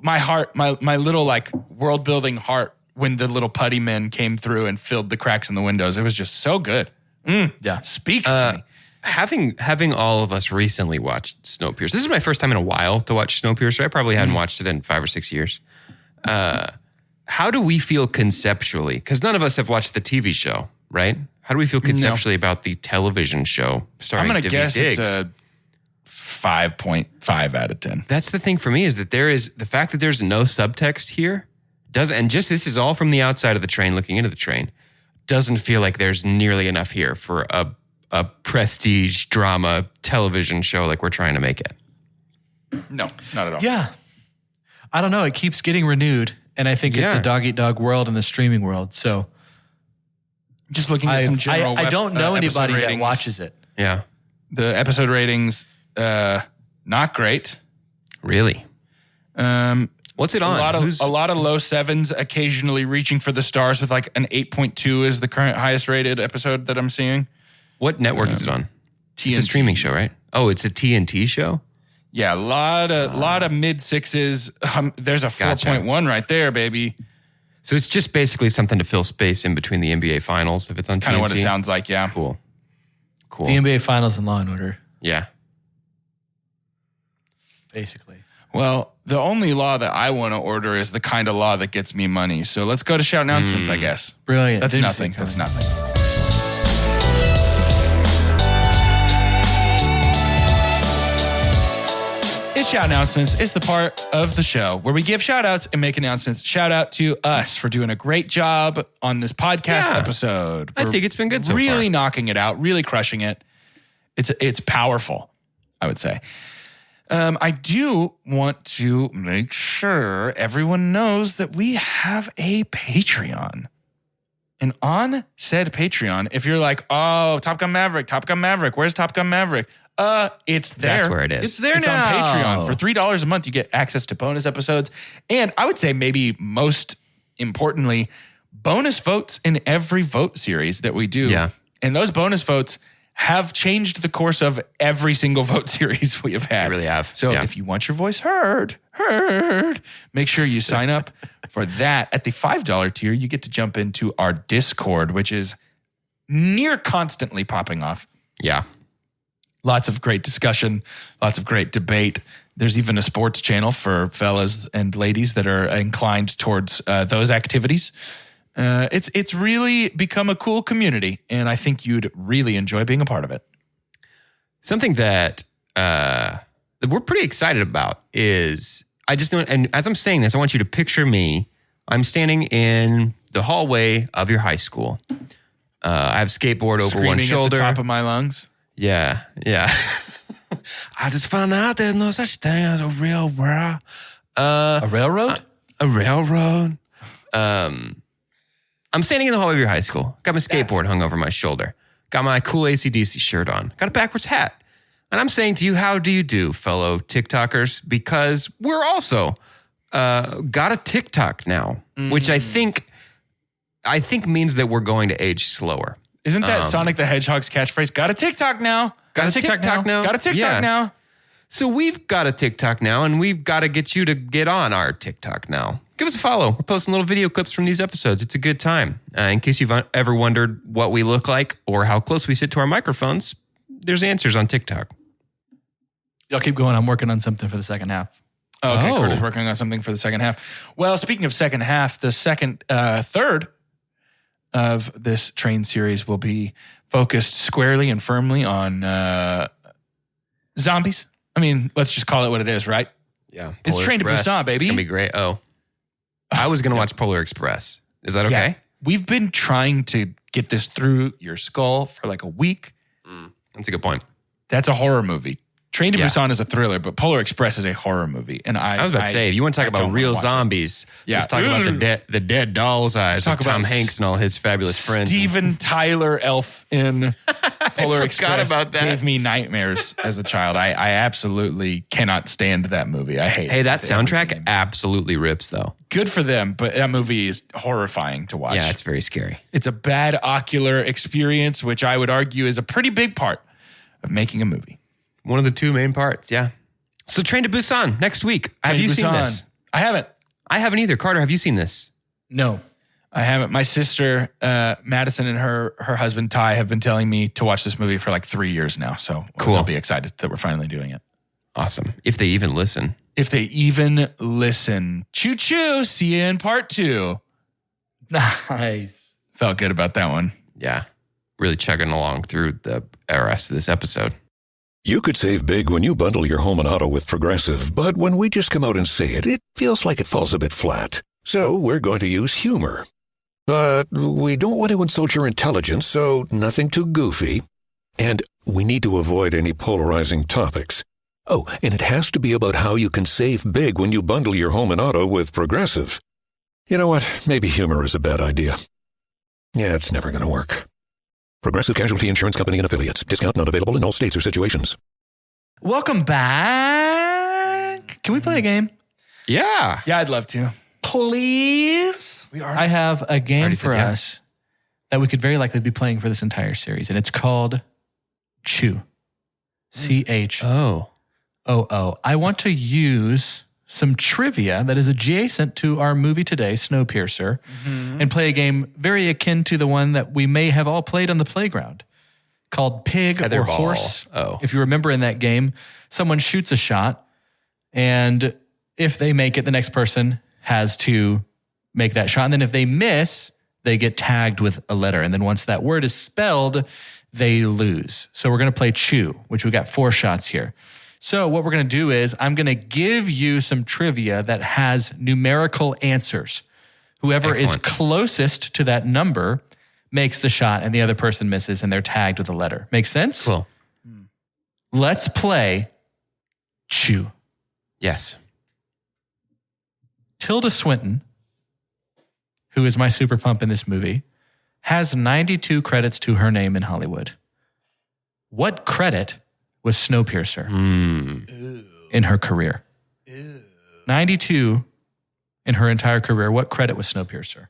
C: my heart, my little like world building heart when the little putty men came through and filled the cracks in the windows. It was just so good.
A: Yeah.
C: Speaks to me.
B: Having all of us recently watched Snowpiercer. This is my first time in a while to watch Snowpiercer. I probably hadn't watched it in 5 or 6 years. How do we feel conceptually? Because none of us have watched the TV show, right? How do we feel conceptually about the television show starring
C: I'm going to
B: Divvy
C: guess
B: Diggs?
C: it's a 5.5 out of 10.
B: That's the thing for me is that there is the fact that there's no subtext here and just this is all from the outside of the train looking into the train doesn't feel like there's nearly enough here for a prestige drama television show like we're trying to make it.
C: No, not at all.
A: Yeah. I don't know. It keeps getting renewed. And I think it's
B: Yeah.
A: a dog eat dog world in the streaming world. So
C: Just looking at some general
A: I don't know
C: episode
A: anybody that
C: ratings.
A: watches it.
B: Yeah.
C: The episode ratings, not great.
B: Really? What's it on?
C: A lot of low sevens, occasionally reaching for the stars with like an 8.2 is the current highest rated episode that I'm seeing.
B: What network is it on?
C: TNT.
B: It's a streaming show, right? Oh, it's a TNT show?
C: Yeah, a lot of mid sixes. There's a 4.1 right there, baby.
B: So it's just basically something to fill space in between the NBA finals if it's on
C: Kind of
B: TNT.
C: what it sounds like, yeah.
B: Cool.
A: The NBA Finals and Law and Order,
B: Yeah.
A: basically.
C: Well, the only law that I want to order is the kind of law that gets me money. So let's go to shout announcements, I guess.
A: Brilliant.
C: That's
A: Didn't see
C: nothing.
A: it
C: That's
A: coming.
C: nothing. It's shout announcements. It's the part of the show where we give shout outs and make announcements. Shout out to us for doing a great job on this podcast
B: Yeah.
C: episode.
B: I think it's been good so
C: really
B: far.
C: knocking it out, really crushing it. It's powerful, I would say. I do want to make sure everyone knows that we have a Patreon. And on said Patreon, if you're like, oh, Top Gun Maverick, where's Top Gun Maverick? It's there.
B: That's where it is.
A: It's there
C: It's
A: now.
C: on Patreon. For $3 a month, you get access to bonus episodes. And I would say maybe most importantly, bonus votes in every vote series that we do.
B: Yeah.
C: And those bonus votes have changed the course of every single vote series we have had.
B: They really have.
C: So
B: Yeah.
C: if you want your voice heard, make sure you sign up for that. At the $5 tier, you get to jump into our Discord, which is near constantly popping off.
B: Yeah.
C: Lots of great discussion, lots of great debate. There's even a sports channel for fellas and ladies that are inclined towards those activities. It's really become a cool community, and I think you'd really enjoy being a part of it.
B: Something that we're pretty excited about is I just know, and as I'm saying this, I want you to picture me. I'm standing in the hallway of your high school. I have a skateboard over
C: Screaming
B: one shoulder.
C: at the top of my lungs.
B: Yeah. I just found out there's no such thing as a real world.
A: A railroad?
B: A railroad. I'm standing in the hallway of your high school. Got my skateboard hung over my shoulder. Got my cool AC/DC shirt on. Got a backwards hat. And I'm saying to you, how do you do, fellow TikTokers? Because we're also got a TikTok now, which I think means that we're going to age slower.
C: Isn't that Sonic the Hedgehog's catchphrase? Got a TikTok now.
B: Got a TikTok now.
C: Got a TikTok
B: Yeah.
C: now.
B: So we've got a TikTok now, and we've got to get you to get on our TikTok now. give us a follow. We're posting little video clips from these episodes. It's a good time. In case you've ever wondered what we look like or how close we sit to our microphones, there's answers on TikTok.
A: Y'all keep going. I'm working on something for the second half.
C: Okay, Curtis working on something for the second half. Well, speaking of second half, the third of this train series will be focused squarely and firmly on zombies. I mean, let's just call it what it is, right?
B: Yeah.
C: It's Train to Busan, baby.
B: It's going to be great. Oh, I was going to watch Polar Express. Is that okay?
C: Yeah. We've been trying to get this through your skull for like a week.
B: That's a good point.
C: That's a horror movie. Train to Busan is a thriller, but Polar Express is a horror movie. And I
B: was about to say, if you want to talk about real zombies, let's talk about the dead doll's eyes of Tom Hanks and all his fabulous friends.
C: Steven Tyler elf in Polar
B: I
C: Express
B: forgot about that.
C: gave me nightmares as a child. I absolutely cannot stand that movie. I hate it.
B: Hey, that soundtrack absolutely rips, though.
C: Good for them, but that movie is horrifying to watch.
B: Yeah, it's very scary.
C: It's a bad ocular experience, which I would argue is a pretty big part of making a movie.
B: One of the two main parts, yeah. So Train to Busan next week. Have you seen this?
C: I haven't.
B: I haven't either. Carter, have you seen this?
A: No.
C: I haven't. My sister, Madison, and her husband, Ty, have been telling me to watch this movie for like 3 years now. So
B: cool.
C: I'll be excited that we're finally doing it.
B: Awesome. If they even listen.
C: If they even listen. Choo choo. See you in part 2.
A: Nice.
C: Felt good about that one.
B: Yeah. Really chugging along through the rest of this episode.
D: You could save big when you bundle your home and auto with Progressive, but when we just come out and say it, it feels like it falls a bit flat. So we're going to use humor. But we don't want to insult your intelligence, so nothing too goofy. And we need to avoid any polarizing topics. Oh, and it has to be about how you can save big when you bundle your home and auto with Progressive. You know what? Maybe humor is a bad idea. Yeah, it's never going to work. Progressive Casualty Insurance Company and Affiliates. Discount not available in all states or situations.
A: Welcome back. Can we play a game?
B: Yeah.
C: Yeah, I'd love to.
A: Please. I have a game for us that we could very likely be playing for this entire series, and it's called Choo. CHOOO. I want to use some trivia that is adjacent to our movie today, Snowpiercer, and play a game very akin to the one that we may have all played on the playground called Pig or Horse.
B: Oh.
A: If you remember in that game, someone shoots a shot, and if they make it, the next person has to make that shot. And then if they miss, they get tagged with a letter. And then once that word is spelled, they lose. So we're going to play Choo, which we got 4 shots here. So what we're going to do is I'm going to give you some trivia that has numerical answers. Whoever is closest to that number makes the shot and the other person misses and they're tagged with a letter. Make sense?
B: Cool.
A: Let's play Choo.
B: Yes.
A: Tilda Swinton, who is my super pump in this movie, has 92 credits to her name in Hollywood. What credit was Snowpiercer in her career? 92 in her entire career. What credit was Snowpiercer?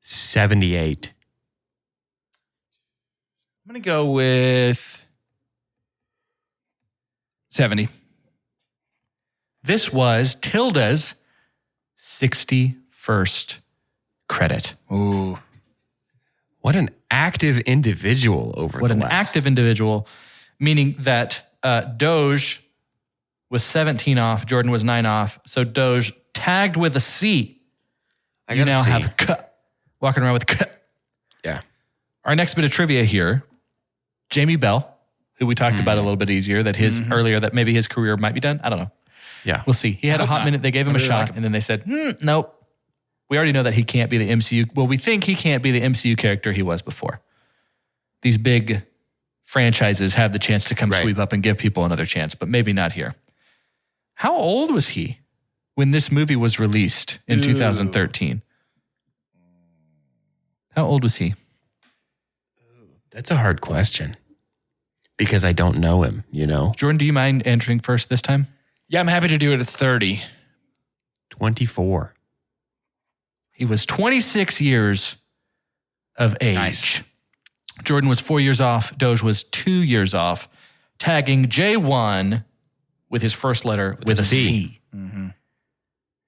B: 78.
C: I'm going to go with 70.
A: This was Tilda's 61st credit.
C: Ooh.
B: What an active individual
A: active individual, meaning that Doge was 17 off, Jordan was 9 off. So Doge tagged with a C. You now have K, walking around with K.
B: Yeah.
A: Our next bit of trivia here, Jamie Bell, who we talked about a little bit easier, that his earlier, that maybe his career might be done. I don't know.
B: Yeah.
A: We'll see. He had a hot minute. They gave him a shot, and then they said, nope. We already know that he can't be the MCU. Well, we think he can't be the MCU character he was before. These big franchises have the chance to come sweep up and give people another chance, but maybe not here. How old was he when this movie was released in 2013? How old was he?
B: That's a hard question because I don't know him, you know?
A: Jordan, do you mind answering first this time?
C: Yeah, I'm happy to do it. It's 30.
B: 24.
A: He was 26 years of age.
C: Nice.
A: Jordan was 4 years off. Doge was 2 years off, tagging J1 with his first letter with a C.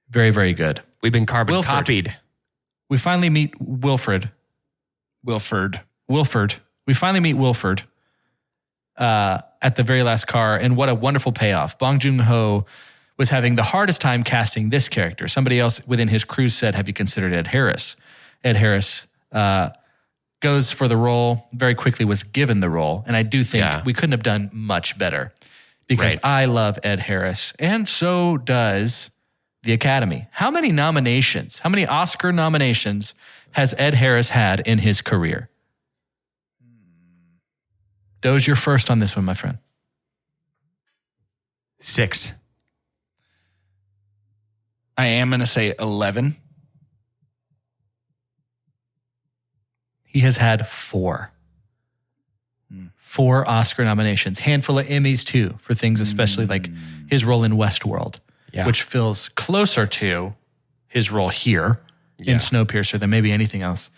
A: Very, very good.
B: We've been carbon
A: Wilford.
B: copied.
A: We finally meet Wilford. We finally meet Wilford at the very last car, and what a wonderful payoff. Bong Joon-ho was having the hardest time casting this character. Somebody else within his crew said, have you considered Ed Harris? Ed Harris goes for the role, very quickly was given the role, and I do think we couldn't have done much better because I love Ed Harris, and so does the Academy. How many Oscar nominations has Ed Harris had in his career? Doge, you're first on this one, my friend.
B: 6.
C: I am going to say 11.
A: He has had 4. 4 Oscar nominations. Handful of Emmys, too, for things especially like his role in Westworld, which feels closer to his role here in Snowpiercer than maybe anything else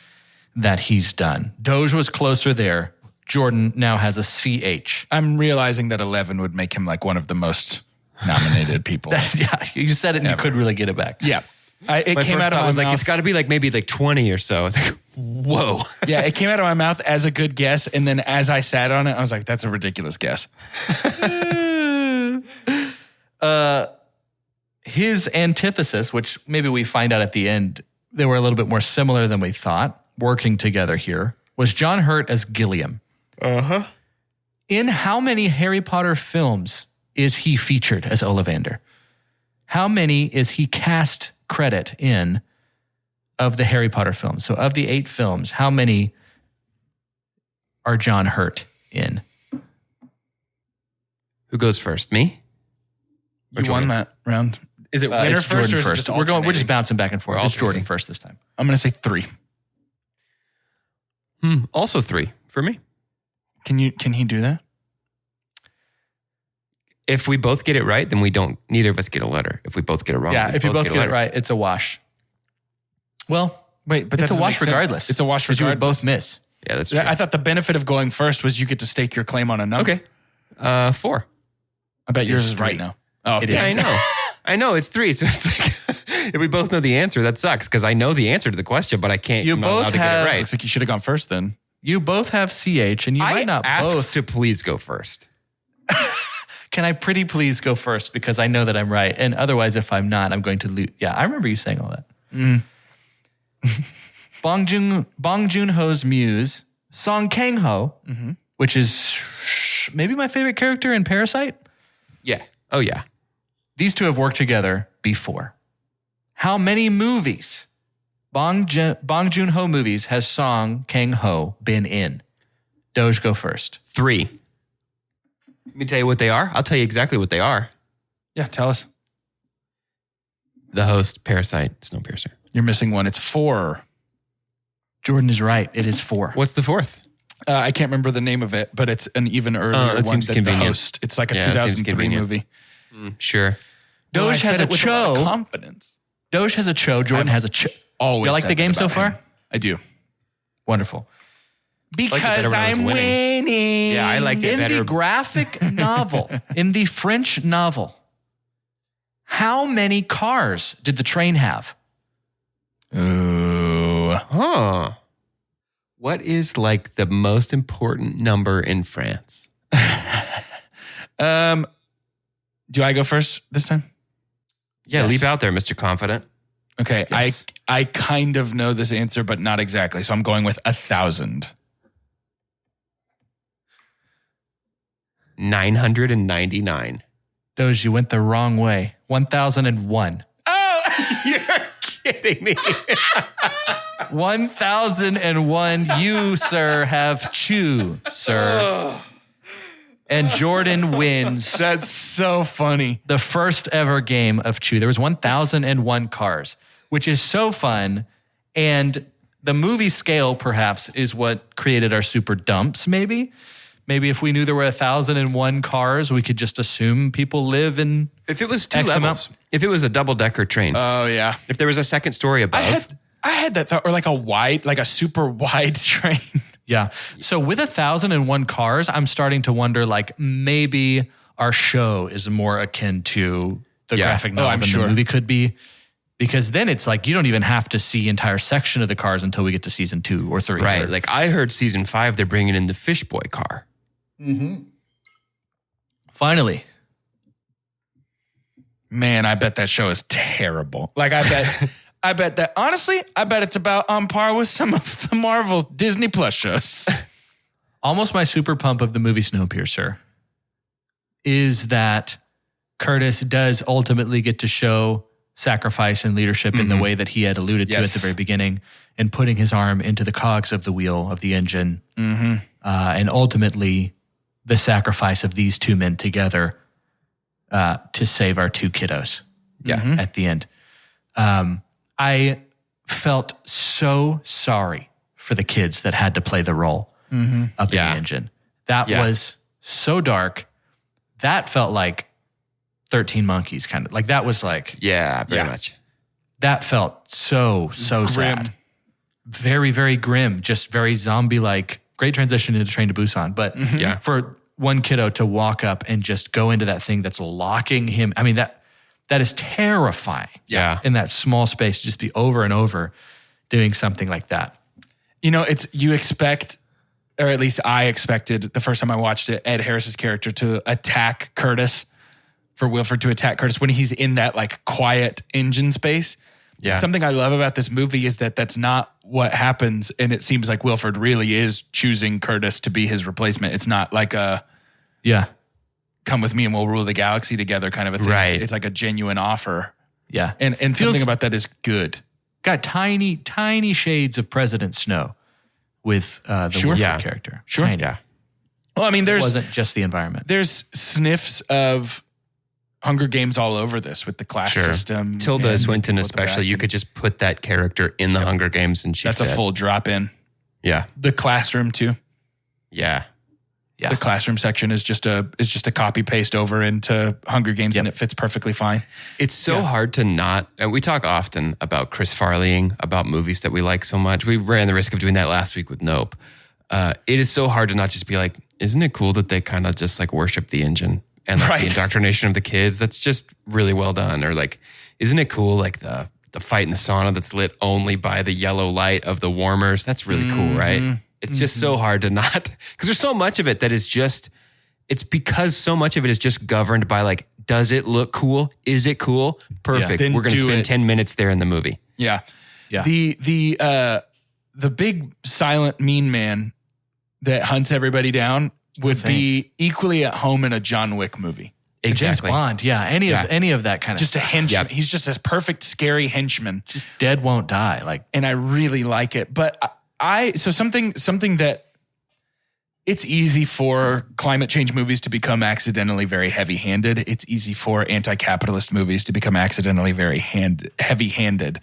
A: that he's done. Doge was closer there. Jordan now has a CH.
C: I'm realizing that 11 would make him like one of the most nominated people.
A: You said it and you couldn't really get it back.
C: Yeah. It came out of my mouth.
B: Like, it's got to be like maybe like 20 or so. I was like, whoa.
C: Yeah, it came out of my mouth as a good guess. And then as I sat on it, I was like, that's a ridiculous guess.
A: His antithesis, which maybe we find out at the end, they were a little bit more similar than we thought, working together here, was John Hurt as Gilliam.
B: Uh-huh.
A: In how many Harry Potter films is he featured as Ollivander? How many is he cast credit in of the Harry Potter films? So of the 8 films, how many are John Hurt in?
B: Who goes first? Me?
C: You won that round. Is it winner
A: it's
C: first
A: Jordan
C: or is it
A: first?
C: just
A: We're just bouncing back and forth.
B: We're
A: It's Jordan
B: alternating.
A: first this time.
C: I'm going to say 3.
B: Also 3 for me.
C: Can he do that?
B: If we both get it right, then neither of us get a letter. If we both get it wrong,
A: If you both get it
B: letter.
A: right, it's a wash. Well,
C: Wait, but
A: it's
C: that
A: a wash
C: doesn't make sense.
A: regardless.
C: It's a wash
A: because you would
C: regardless.
A: both miss.
B: Yeah, that's true.
C: I thought the benefit of going first was you get to stake your claim on a number.
B: Okay. 4.
C: I bet yours
A: is
C: is right
A: 3.
C: now. Oh,
A: It
C: damn.
A: is.
B: I know. I know. It's 3. So it's like, if we both know the answer, that sucks because I know the answer to the question, but I can't.
A: You
B: I'm not
A: both
B: allowed to get
A: have-
B: it right.
C: Looks like you should have gone first then.
A: You both have CH, and you
B: I
A: might not
B: asked
A: both.
B: to please go first.
A: Can I pretty please go first because I know that I'm right, and otherwise, if I'm not, I'm going to lose. Yeah, I remember you saying all that. Bong Joon-ho's muse, Song Kang-ho, which is maybe my favorite character in Parasite.
B: Yeah. Oh, yeah.
A: These two have worked together before. How many movies, Bong Joon-ho movies, has Song Kang-ho been in? Doge, go first.
B: 3. Let me tell you what they are. I'll tell you exactly what they are.
C: Yeah, tell us.
B: The host, Parasite, Snowpiercer.
C: You're missing one. It's 4.
A: Jordan is right. It is 4.
B: What's the 4th?
C: I can't remember the name of it, but it's an even earlier
B: that
C: one
B: seems
C: than
B: convenient.
C: The Host. It's like a
B: Yeah, that seems
C: 2003
B: convenient.
C: movie.
B: Sure.
C: Well, I
A: Doge has
C: said
A: a
C: it with lot of
A: Cho.
C: confidence.
A: Doge has a Cho. Jordan has a Cho.
C: Always
A: You like
C: said
A: the game
C: that
A: so
C: about
A: far?
C: him. I do.
A: Wonderful.
C: Because
B: better when I was
C: I'm
B: winning.
C: winning.
B: Yeah, I liked it
A: In
B: better.
A: the graphic novel, in the French novel, how many cars did the train have?
C: Ooh.
B: Huh. What is like the most important number in France?
C: Do I go first this time?
B: Yeah,
A: Yes.
B: leap out there, Mr. Confident.
C: Okay.
A: Yes.
C: I kind of know this answer, but not exactly. So I'm going with 1,000.
B: 999.
A: Doge, you went the wrong way. 1001.
B: Oh, you're kidding me.
A: 1001. You, sir, have Choo, sir. And Jordan wins
C: That's so funny.
A: the first ever game of Choo. There was 1001 cars, which is so fun. And the movie scale, perhaps, is what created our super dumps, maybe. Maybe if we knew there were 1,001 cars, we could just assume people live in...
B: If it was 2
A: X
B: levels,
A: amount.
B: if it was a double-decker train,
C: Oh, yeah.
B: if there was a second story above,
C: I had that thought, or like a super wide train.
A: Yeah. So with 1,001 cars, I'm starting to wonder, like, maybe our show is more akin to the
B: Yeah.
A: graphic
C: Oh,
A: novel
C: I'm
A: than
C: sure.
A: the movie could be. Because then it's like you don't even have to see entire section of the cars until we get to season 2 or 3.
B: Right. Like I heard season 5, they're bringing in the Fish Boy car.
A: Finally.
C: Man, I bet that show is terrible. Like I bet that, honestly, I bet it's about on par with some of the Marvel Disney Plus shows.
A: Almost my super pump of the movie Snowpiercer is that Curtis does ultimately get to show sacrifice and leadership in the way that he had alluded to at the very beginning, and putting his arm into the cogs of the wheel of the engine. And ultimately the sacrifice of these 2 men together to save our 2 kiddos at the end. I felt so sorry for the kids that had to play the role up in the engine. That was so dark. That felt like 13 Monkeys kind of. Like that was like...
B: Yeah, very much.
A: That felt so
C: Grim.
A: sad. Very, very grim. Just very zombie-like. Great transition into Train to Busan. But for one kiddo to walk up and just go into that thing that's locking him. I mean, that is terrifying.
B: Yeah.
A: In that small space, just be over and over doing something like that.
C: You know, you expect, or at least I expected the first time I watched it, Ed Harris's character to attack Curtis, for Wilford to attack Curtis when he's in that like quiet engine space.
B: Yeah.
C: Something I love about this movie is that that's not what happens. And it seems like Wilford really is choosing Curtis to be his replacement. It's not like a come with me and we'll rule the galaxy together kind of a thing.
B: Right.
C: It's like a genuine offer.
A: Yeah.
C: And something about that is good.
A: Got tiny, tiny shades of President Snow with the Wilford character.
C: Sure.
A: Tiny.
B: Yeah.
C: Well, I mean,
A: It wasn't just the environment.
C: there's sniffs of Hunger Games all over this with the class system.
B: Tilda
C: and
B: Swinton
C: people at the
B: especially,
C: back.
B: you could just put that character in the Hunger Games and she
C: That's a
B: fit.
C: full drop in.
B: Yeah.
C: The classroom too.
B: Yeah.
A: Yeah.
C: The classroom section is just a copy paste over into Hunger Games and it fits perfectly fine.
B: It's so hard to not, and we talk often about Chris Farleying, about movies that we like so much. We ran the risk of doing that last week with Nope. It is so hard to not just be like, isn't it cool that they kind of just like worship the engine and like the indoctrination of the kids? That's just really well done. Or like, isn't it cool like the fight in the sauna that's lit only by the yellow light of the warmers? That's really cool, right? It's just so hard to not, because there's so much of it that is just, it's because so much of it is just governed by like, does it look cool? Is it cool? Perfect.
C: Then
B: We're going to
C: do
B: spend
C: it.
B: 10 minutes there in the movie.
C: Yeah.
A: Yeah.
C: The big silent mean man that hunts everybody down would be equally at home in a John Wick movie.
B: Exactly.
A: James Bond. Yeah. Any of that kind of
C: Just a
A: stuff.
C: henchman. He's just a perfect, scary henchman.
A: Just dead won't die. Like,
C: And I really like it. But so something that it's easy for climate change movies to become accidentally very heavy-handed. It's easy for anti-capitalist movies to become accidentally very heavy-handed.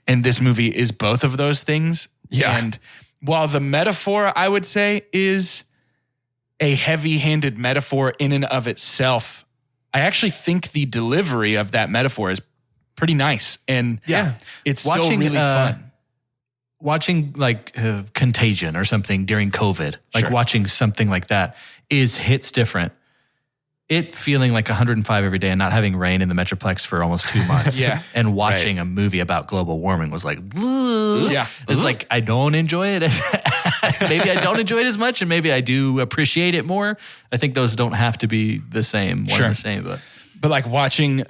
C: And this movie is both of those things.
B: Yeah.
C: And while the metaphor, I would say, is a heavy-handed metaphor in and of itself, I actually think the delivery of that metaphor is pretty nice. And it's still really fun.
A: Watching like Contagion or something during COVID, like watching something like that hits different. It feeling like 105 every day and not having rain in the Metroplex for almost 2 months. And watching a movie about global warming was like, it's like, I don't enjoy it. Maybe I don't enjoy it as much and maybe I do appreciate it more. I think those don't have to be the same. One and the same,
C: but like watching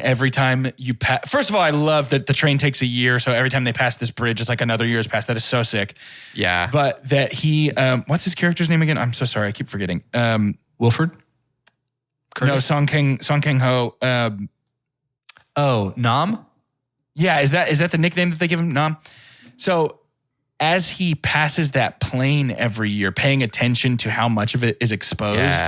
C: every time you pass. First of all, I love that the train takes a year. So every time they pass this bridge, it's like another year has passed. That is so sick.
B: Yeah.
C: But that he, what's his character's name again? I'm so sorry. I keep forgetting.
A: Wilford? Curtis?
C: No, Song Kang Ho.
A: Nam?
C: Yeah. Is that the nickname that they give him? Nam. So as he passes that plane every year, paying attention to how much of it is exposed,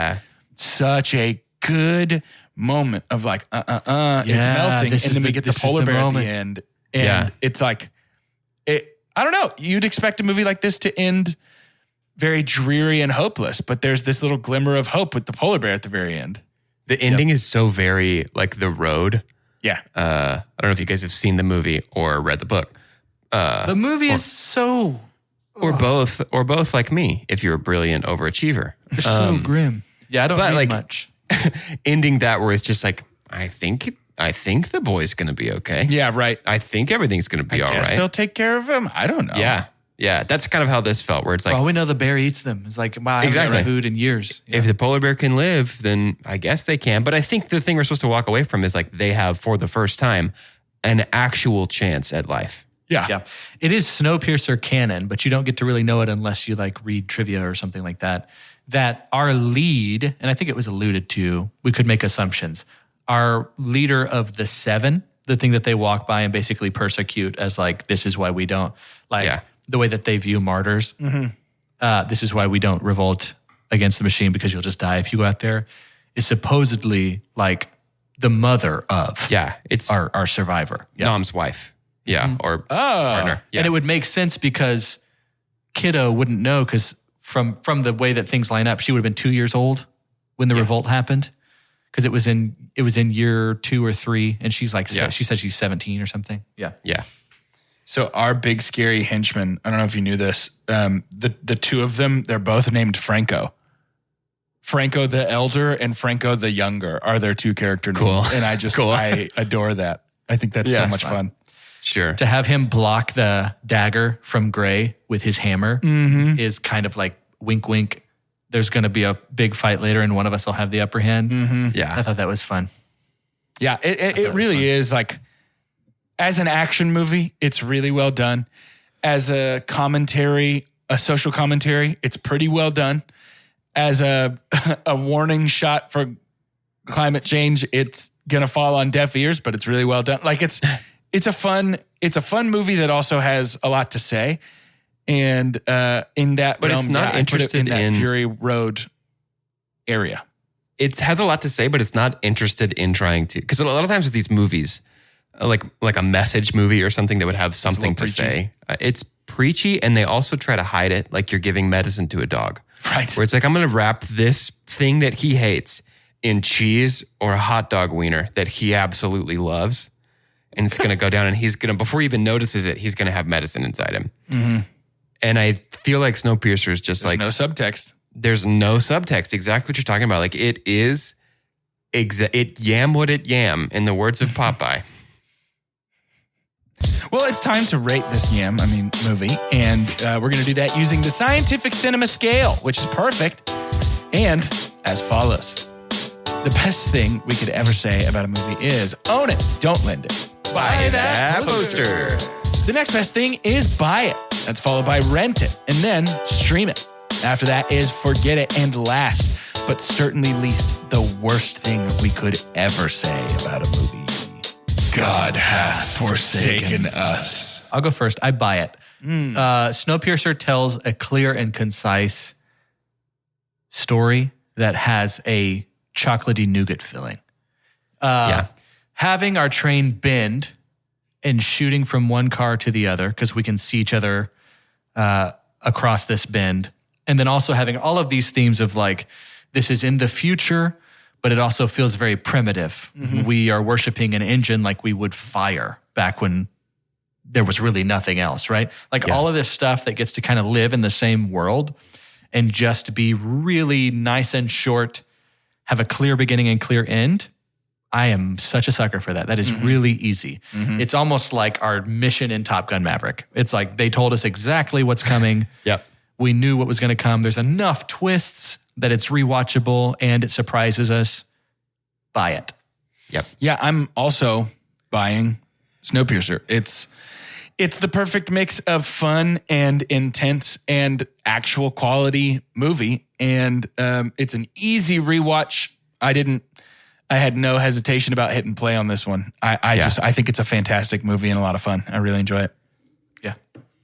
C: such a good moment of like, it's melting. And then we get the polar bear at the end. And it's like, I don't know. You'd expect a movie like this to end very dreary and hopeless, but there's this little glimmer of hope with the polar bear at the very end.
B: The ending is so very like The Road.
C: Yeah.
B: I don't know if you guys have seen the movie or read the book.
A: The movie is so...
B: Or both like me, if you're a brilliant overachiever.
A: They're so grim. Yeah, I don't read
B: like,
A: much.
B: Ending that where it's just like, I think I think the boy's going to be okay.
C: Yeah, right.
B: I think everything's going to be all
C: I guess
B: right.
C: they'll take care of him. I don't know.
B: Yeah. Yeah. That's kind of how this felt, where it's like,
A: well, we know the bear eats them. It's like, wow, I haven't had food in years.
B: if the polar bear can live, then I guess they can. But I think the thing we're supposed to walk away from is like they have, for the first time, an actual chance at life.
C: Yeah.
A: It is Snowpiercer canon, but you don't get to really know it unless you like read trivia or something like that. That our lead, and I think it was alluded to, we could make assumptions. Our leader of the seven, the thing that they walk by and basically persecute as like, this is why we don't, like the way that they view martyrs. This is why we don't revolt against the machine because you'll just die if you go out there, is supposedly like the mother of
B: it's
A: our survivor.
B: Nom's wife. Yeah. Or partner. Yeah.
A: And it would make sense because Kiddo wouldn't know because from the way that things line up, she would have been 2 years old when the revolt happened because it was in year 2 or 3, and she's like she said she's 17 or something. Yeah.
C: So our big scary henchmen, I don't know if you knew this, the two of them, they're both named Franco. Franco the Elder and Franco the Younger are their two character names. And I adore that. I think that's so much fun.
B: Sure.
A: To have him block the dagger from Gray with his hammer is kind of like wink, wink. There's going to be a big fight later and one of us will have the upper hand.
B: Yeah.
A: I thought that was fun.
C: Yeah, it really is like, as an action movie, it's really well done. As a commentary, a social commentary, it's pretty well done. As a warning shot for climate change, it's going to fall on deaf ears, but it's really well done. Like it's a fun movie that also has a lot to say. And in that
B: but
C: realm,
B: it's not interested
C: in that
B: in
C: Fury Road area.
B: It has a lot to say, but it's not interested in trying to, because a lot of times with these movies, like a message movie or something that would have something to say, it's preachy, and they also try to hide it like you're giving medicine to a dog.
C: Right.
B: Where it's like, I'm going to wrap this thing that he hates in cheese or a hot dog wiener that he absolutely loves. And it's going to go down, and he's going to, before he even notices it, he's going to have medicine inside him.
C: Mm-hmm.
B: And I feel like Snowpiercer is just
C: There's no subtext.
B: There's no subtext. Exactly what you're talking about. Like it is, it yam what it yam, in the words of Popeye.
C: Well, it's time to rate this movie. And we're going to do that using the scientific cinema scale, which is perfect. And as follows. The best thing we could ever say about a movie is own it, don't lend it.
B: Buy that poster.
C: The next best thing is buy it. That's followed by rent it and then stream it. After that is forget it. And last, but certainly least, the worst thing we could ever say about a movie. God hath forsaken us.
A: I'll go first. I buy it. Snowpiercer tells a clear and concise story that has a chocolatey nougat filling. Having our train bend and shooting from one car to the other, because we can see each other across this bend. And then also having all of these themes of like, this is in the future, but it also feels very primitive. Mm-hmm. We are worshiping an engine like we would fire back when there was really nothing else, right? Like all of this stuff that gets to kind of live in the same world and just be really nice and short, have a clear beginning and clear end. I am such a sucker for that. That is really easy. Mm-hmm. It's almost like our mission in Top Gun Maverick. It's like they told us exactly what's coming.
B: Yep.
A: We knew what was going to come. There's enough twists that it's rewatchable and it surprises us. Buy it.
B: Yep.
C: Yeah, I'm also buying Snowpiercer. It's the perfect mix of fun and intense and actual quality movie. And it's an easy rewatch. I had no hesitation about hitting play on this one. I think it's a fantastic movie and a lot of fun. I really enjoy it.
A: Yeah.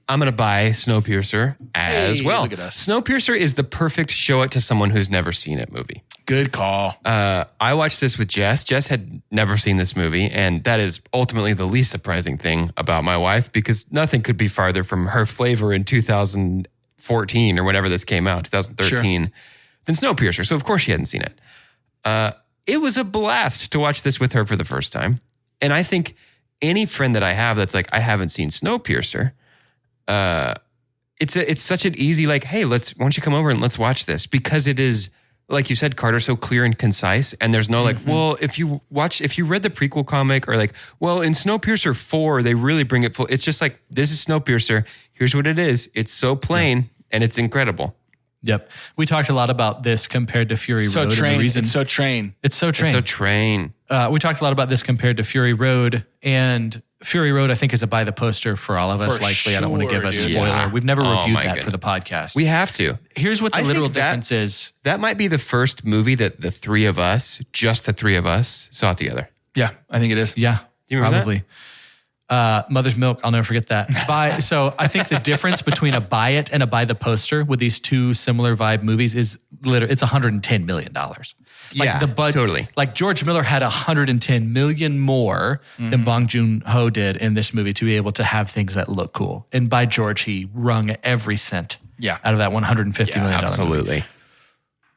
B: I'm going to buy Snowpiercer as well.
C: Look at us.
B: Snowpiercer is the perfect show it to someone who's never seen it movie.
C: Good call.
B: I watched this with Jess. Jess had never seen this movie, and that is ultimately the least surprising thing about my wife, because nothing could be farther from her flavor in 2014 or whenever this came out, 2013, than Snowpiercer. So of course she hadn't seen it. It was a blast to watch this with her for the first time. And I think any friend that I have that's like, I haven't seen Snowpiercer, it's such an easy, like, hey, why don't you come over and let's watch this? Because it is like you said, Carter, so clear and concise. And there's no like, well, if you read the prequel comic, or like, well, in Snowpiercer 4, they really bring it full. It's just like, this is Snowpiercer. Here's what it is. It's so plain and it's incredible.
A: Yep. We talked a lot about this compared to Fury Road.
C: It's so
A: Train.
C: train.
A: We talked a lot about this compared to Fury Road, and Fury Road, I think, is a buy the poster for all of us.
C: For
A: Likely, I don't want to give a
C: sure,
A: spoiler.
B: Yeah.
A: We've never reviewed
B: my
A: that for
B: goodness.
A: the podcast.
B: We have to.
A: Here's what the
B: I think
A: literal
B: that-
A: difference is.
B: That might be the first movie that the three of us, just the three of us, saw together.
C: Yeah, I think it is.
A: Yeah,
B: you remember
A: probably. Mother's Milk, I'll never forget that. So I think the difference between a buy it and a buy the poster with these two similar vibe movies is literally, it's $110 million.
B: Yeah,
A: the budget,
B: totally.
A: Like George Miller had $110 million more than Bong Joon-ho did in this movie to be able to have things that look cool. And by George, he wrung every cent out of that $150 million.
B: Absolutely.
A: Movie.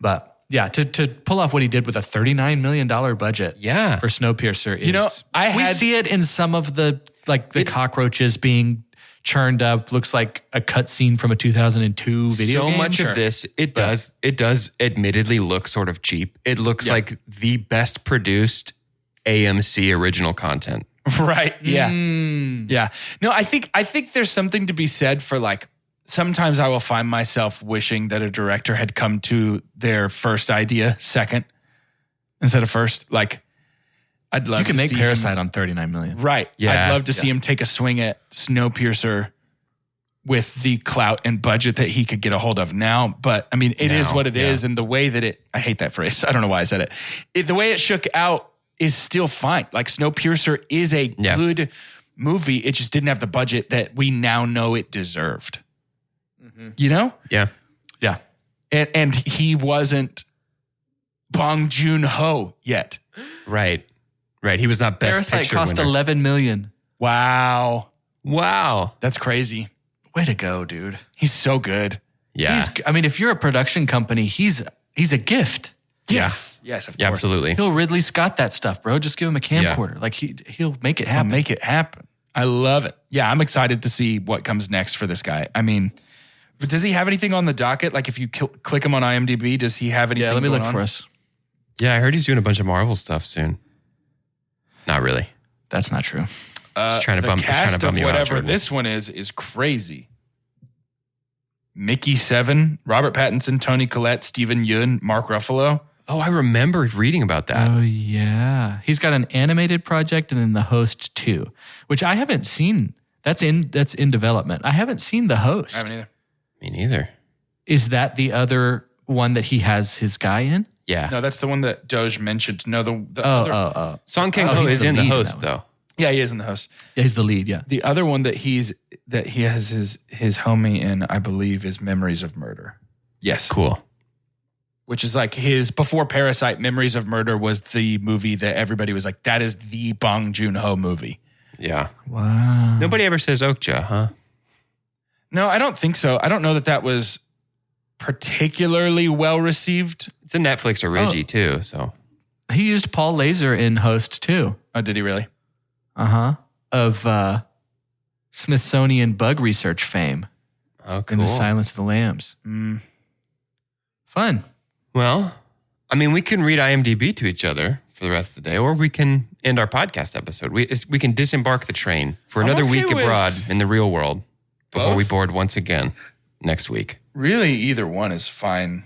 A: But yeah, to pull off what he did with a $39 million budget for Snowpiercer is, we see it in some of the, like the cockroaches being churned up, looks like a cutscene from a 2002 video game.
B: So much of this, it does admittedly look sort of cheap. It looks like the best produced AMC original content.
C: Right. Yeah. Yeah. No, I think there's something to be said for like, sometimes I will find myself wishing that a director had come to their first idea second instead of first. Like, I'd love to see
A: you can make
C: him-
A: Parasite on $39 million.
C: Right.
B: Yeah.
C: I'd love to see him take a swing at Snowpiercer with the clout and budget that he could get a hold of now. But I mean, it is what it is. And the way that I hate that phrase. I don't know why I said it. The way it shook out is still fine. Like Snowpiercer is a good movie. It just didn't have the budget that we now know it deserved. You know?
B: Yeah.
A: Yeah.
C: And he wasn't Bong Joon-ho yet.
B: Right. He was not best
A: Parasite
B: picture
A: cost
B: winner.
A: $11 million.
C: Wow.
B: Wow.
C: That's crazy.
A: Way to go, dude.
C: He's so good.
B: Yeah.
A: If you're a production company, he's a gift.
C: Yes. Yes, of course.
B: Yeah, absolutely.
A: He'll Ridley Scott that stuff, bro. Just give him a camcorder. Like he'll make it
C: I'll
A: happen.
C: make it happen. I love it. Yeah, I'm excited to see what comes next for this guy. I mean, does he have anything on the docket? Like if you click him on IMDb, does he have anything?
A: Yeah, let me
C: going
A: look
C: on?
A: for us.
B: Yeah, I heard he's doing a bunch of Marvel stuff soon. Not really.
A: That's not true.
B: Just trying to bum
C: the cast of
B: you out,
C: whatever
B: Jordan.
C: this one is crazy. Mickey Seven, Robert Pattinson, Toni Collette, Stephen Yeun, Mark Ruffalo.
B: Oh, I remember reading about that.
A: Oh yeah, he's got an animated project and then The Host 2, which I haven't seen. That's in development. I haven't seen The Host.
C: I haven't either.
B: Me neither.
A: Is that the other one that he has his guy in?
B: Yeah.
C: No, that's the one that Doge mentioned. No, the other.
A: Oh.
B: Song Kang Ho
A: he's
B: is
A: the
B: in The
A: lead in
B: Host,
A: that one.
B: though.
C: Yeah, he is in The Host.
A: Yeah, he's the lead. Yeah.
C: The other one that he has his homie in, I believe, is Memories of Murder. Yes.
B: Cool.
C: Which is like his, before Parasite, Memories of Murder was the movie that everybody was like, that is the Bong Joon-ho movie.
B: Yeah.
A: Wow.
B: Nobody ever says Okja, huh?
C: No, I don't think so. I don't know that was particularly well received.
B: It's a Netflix origi, too, so.
A: He used Paul Laser in Host 2.
C: Oh, did he really?
A: Of Smithsonian bug research fame
B: Oh, cool.
A: in The Silence of the Lambs. Fun.
B: Well, I mean, we can read IMDb to each other for the rest of the day, or we can end our podcast episode. We can disembark the train for another
C: okay
B: week
C: with
B: abroad in the real world before
C: both.
B: we board once again next week.
C: Really, either one is fine.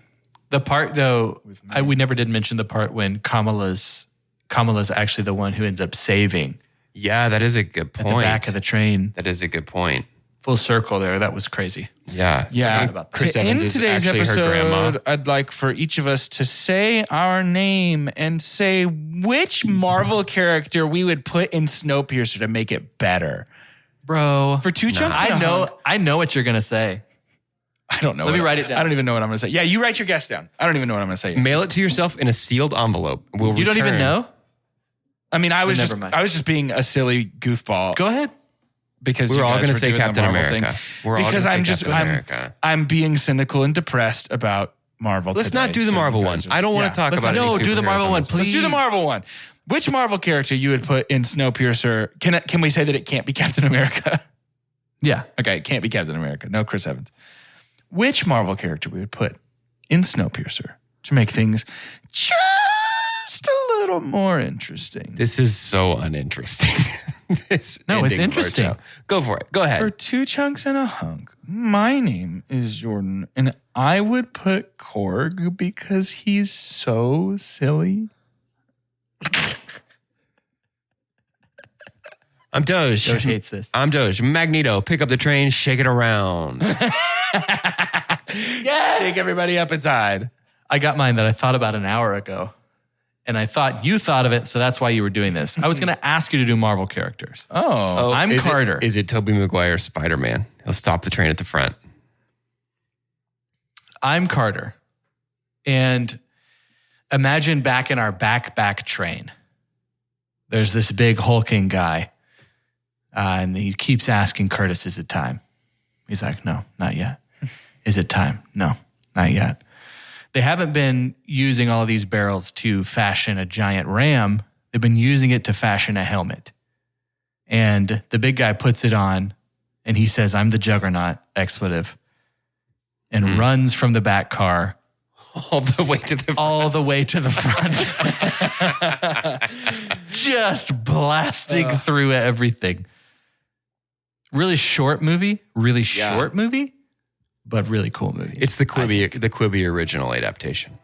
A: The part, though, we never did mention the part when Kamala's actually the one who ends up saving
B: Yeah, that is a good
A: at
B: point.
A: the back of the train.
B: That is a good point.
A: Full circle there. That was crazy.
B: Yeah.
C: Yeah.
A: about that.
B: Chris
C: To
B: Evans
C: end
B: is
C: today's
B: actually her grandma.
C: episode, I'd like for each of us to say our name and say which Marvel character we would put in Snowpiercer to make it better.
A: Bro.
C: For Two Chunks and a Hunk,
A: I know what you're going to say.
C: I don't know.
A: Let me write it down.
C: I don't even know what I'm going to say. Yeah, you write your guess down. I don't even know what I'm going to say.
B: Mail it to yourself in a sealed envelope. We'll
A: You don't even
B: return.
A: know?
C: I mean, I was
A: Never mind.
C: just being a silly goofball.
A: Go ahead.
C: Because
B: We're
C: you
B: all
C: guys
B: gonna
C: were
B: say
C: doing the
B: Captain
C: Marvel
B: America.
C: thing.
B: We're all
C: because
B: gonna
C: I'm
B: say
C: just
B: Captain America.
C: I'm being cynical and depressed about Marvel.
B: Let's
C: today,
B: not do the
C: so
B: Marvel
C: you
B: one.
C: guys are-
B: I don't want
C: Yeah.
B: to talk
C: Let's
B: about
C: not-
B: any
A: No, do the
B: superheroes
A: Marvel
B: on
A: one,
B: this
C: Let's do the
A: please.
C: Marvel one. Which Marvel character you would put in Snowpiercer? Can we say that it can't be Captain America?
A: Yeah.
C: Okay, it can't be Captain America. No Chris Evans. Which Marvel character we would put in Snowpiercer to make things just a little more interesting.
B: This is so uninteresting.
A: No, it's interesting.
B: Go for it. Go ahead.
C: For 2 chunks and a hunk, my name is Jordan, and I would put Korg because he's so silly.
B: I'm Doge.
A: Doge hates this.
B: I'm Doge. Magneto, pick up the train, shake it around.
C: Yeah. Shake everybody up inside.
A: I got mine that I thought about an hour ago. And I thought you thought of it, so that's why you were doing this. I was going to ask you to do Marvel characters.
C: Oh.
A: I'm Carter.
B: Is it Tobey Maguire Spider-Man? He'll stop the train at the front.
A: I'm Carter. And imagine back in our back train, there's this big hulking guy. And he keeps asking Curtis, is it time? He's like, no, not yet. Is it time? No, not yet. They haven't been using all of these barrels to fashion a giant ram. They've been using it to fashion a helmet. And the big guy puts it on and he says, I'm the Juggernaut, expletive, and runs from the back car
B: All the way to the
A: front. Just blasting through everything. Really short movie, but really cool movie.
B: It's the Quibi original adaptation.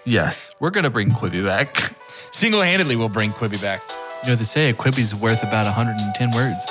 A: Yes, we're going to bring Quibi back.
C: Single-handedly, we'll bring Quibi back.
A: You know, they say a Quibi's worth about 110 words.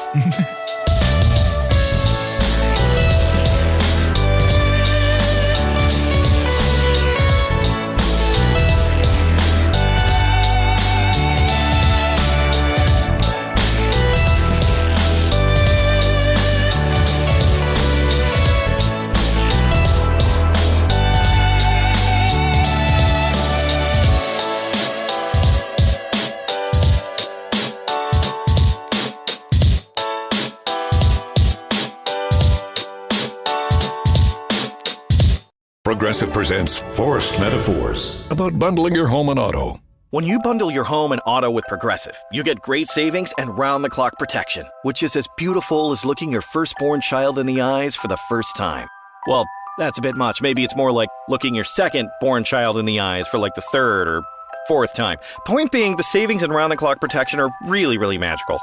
D: Progressive presents Forced Metaphors about bundling your home and auto.
E: When you bundle your home and auto with Progressive, you get great savings and round-the-clock protection, which is as beautiful as looking your firstborn child in the eyes for the first time. Well, that's a bit much. Maybe it's more like looking your second-born child in the eyes for like the third or fourth time. Point being, the savings and round-the-clock protection are really, really magical.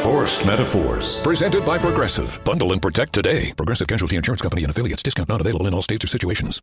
D: Forced Metaphors, presented by Progressive. Bundle and protect today. Progressive Casualty Insurance Company and affiliates. Discount not available in all states or situations.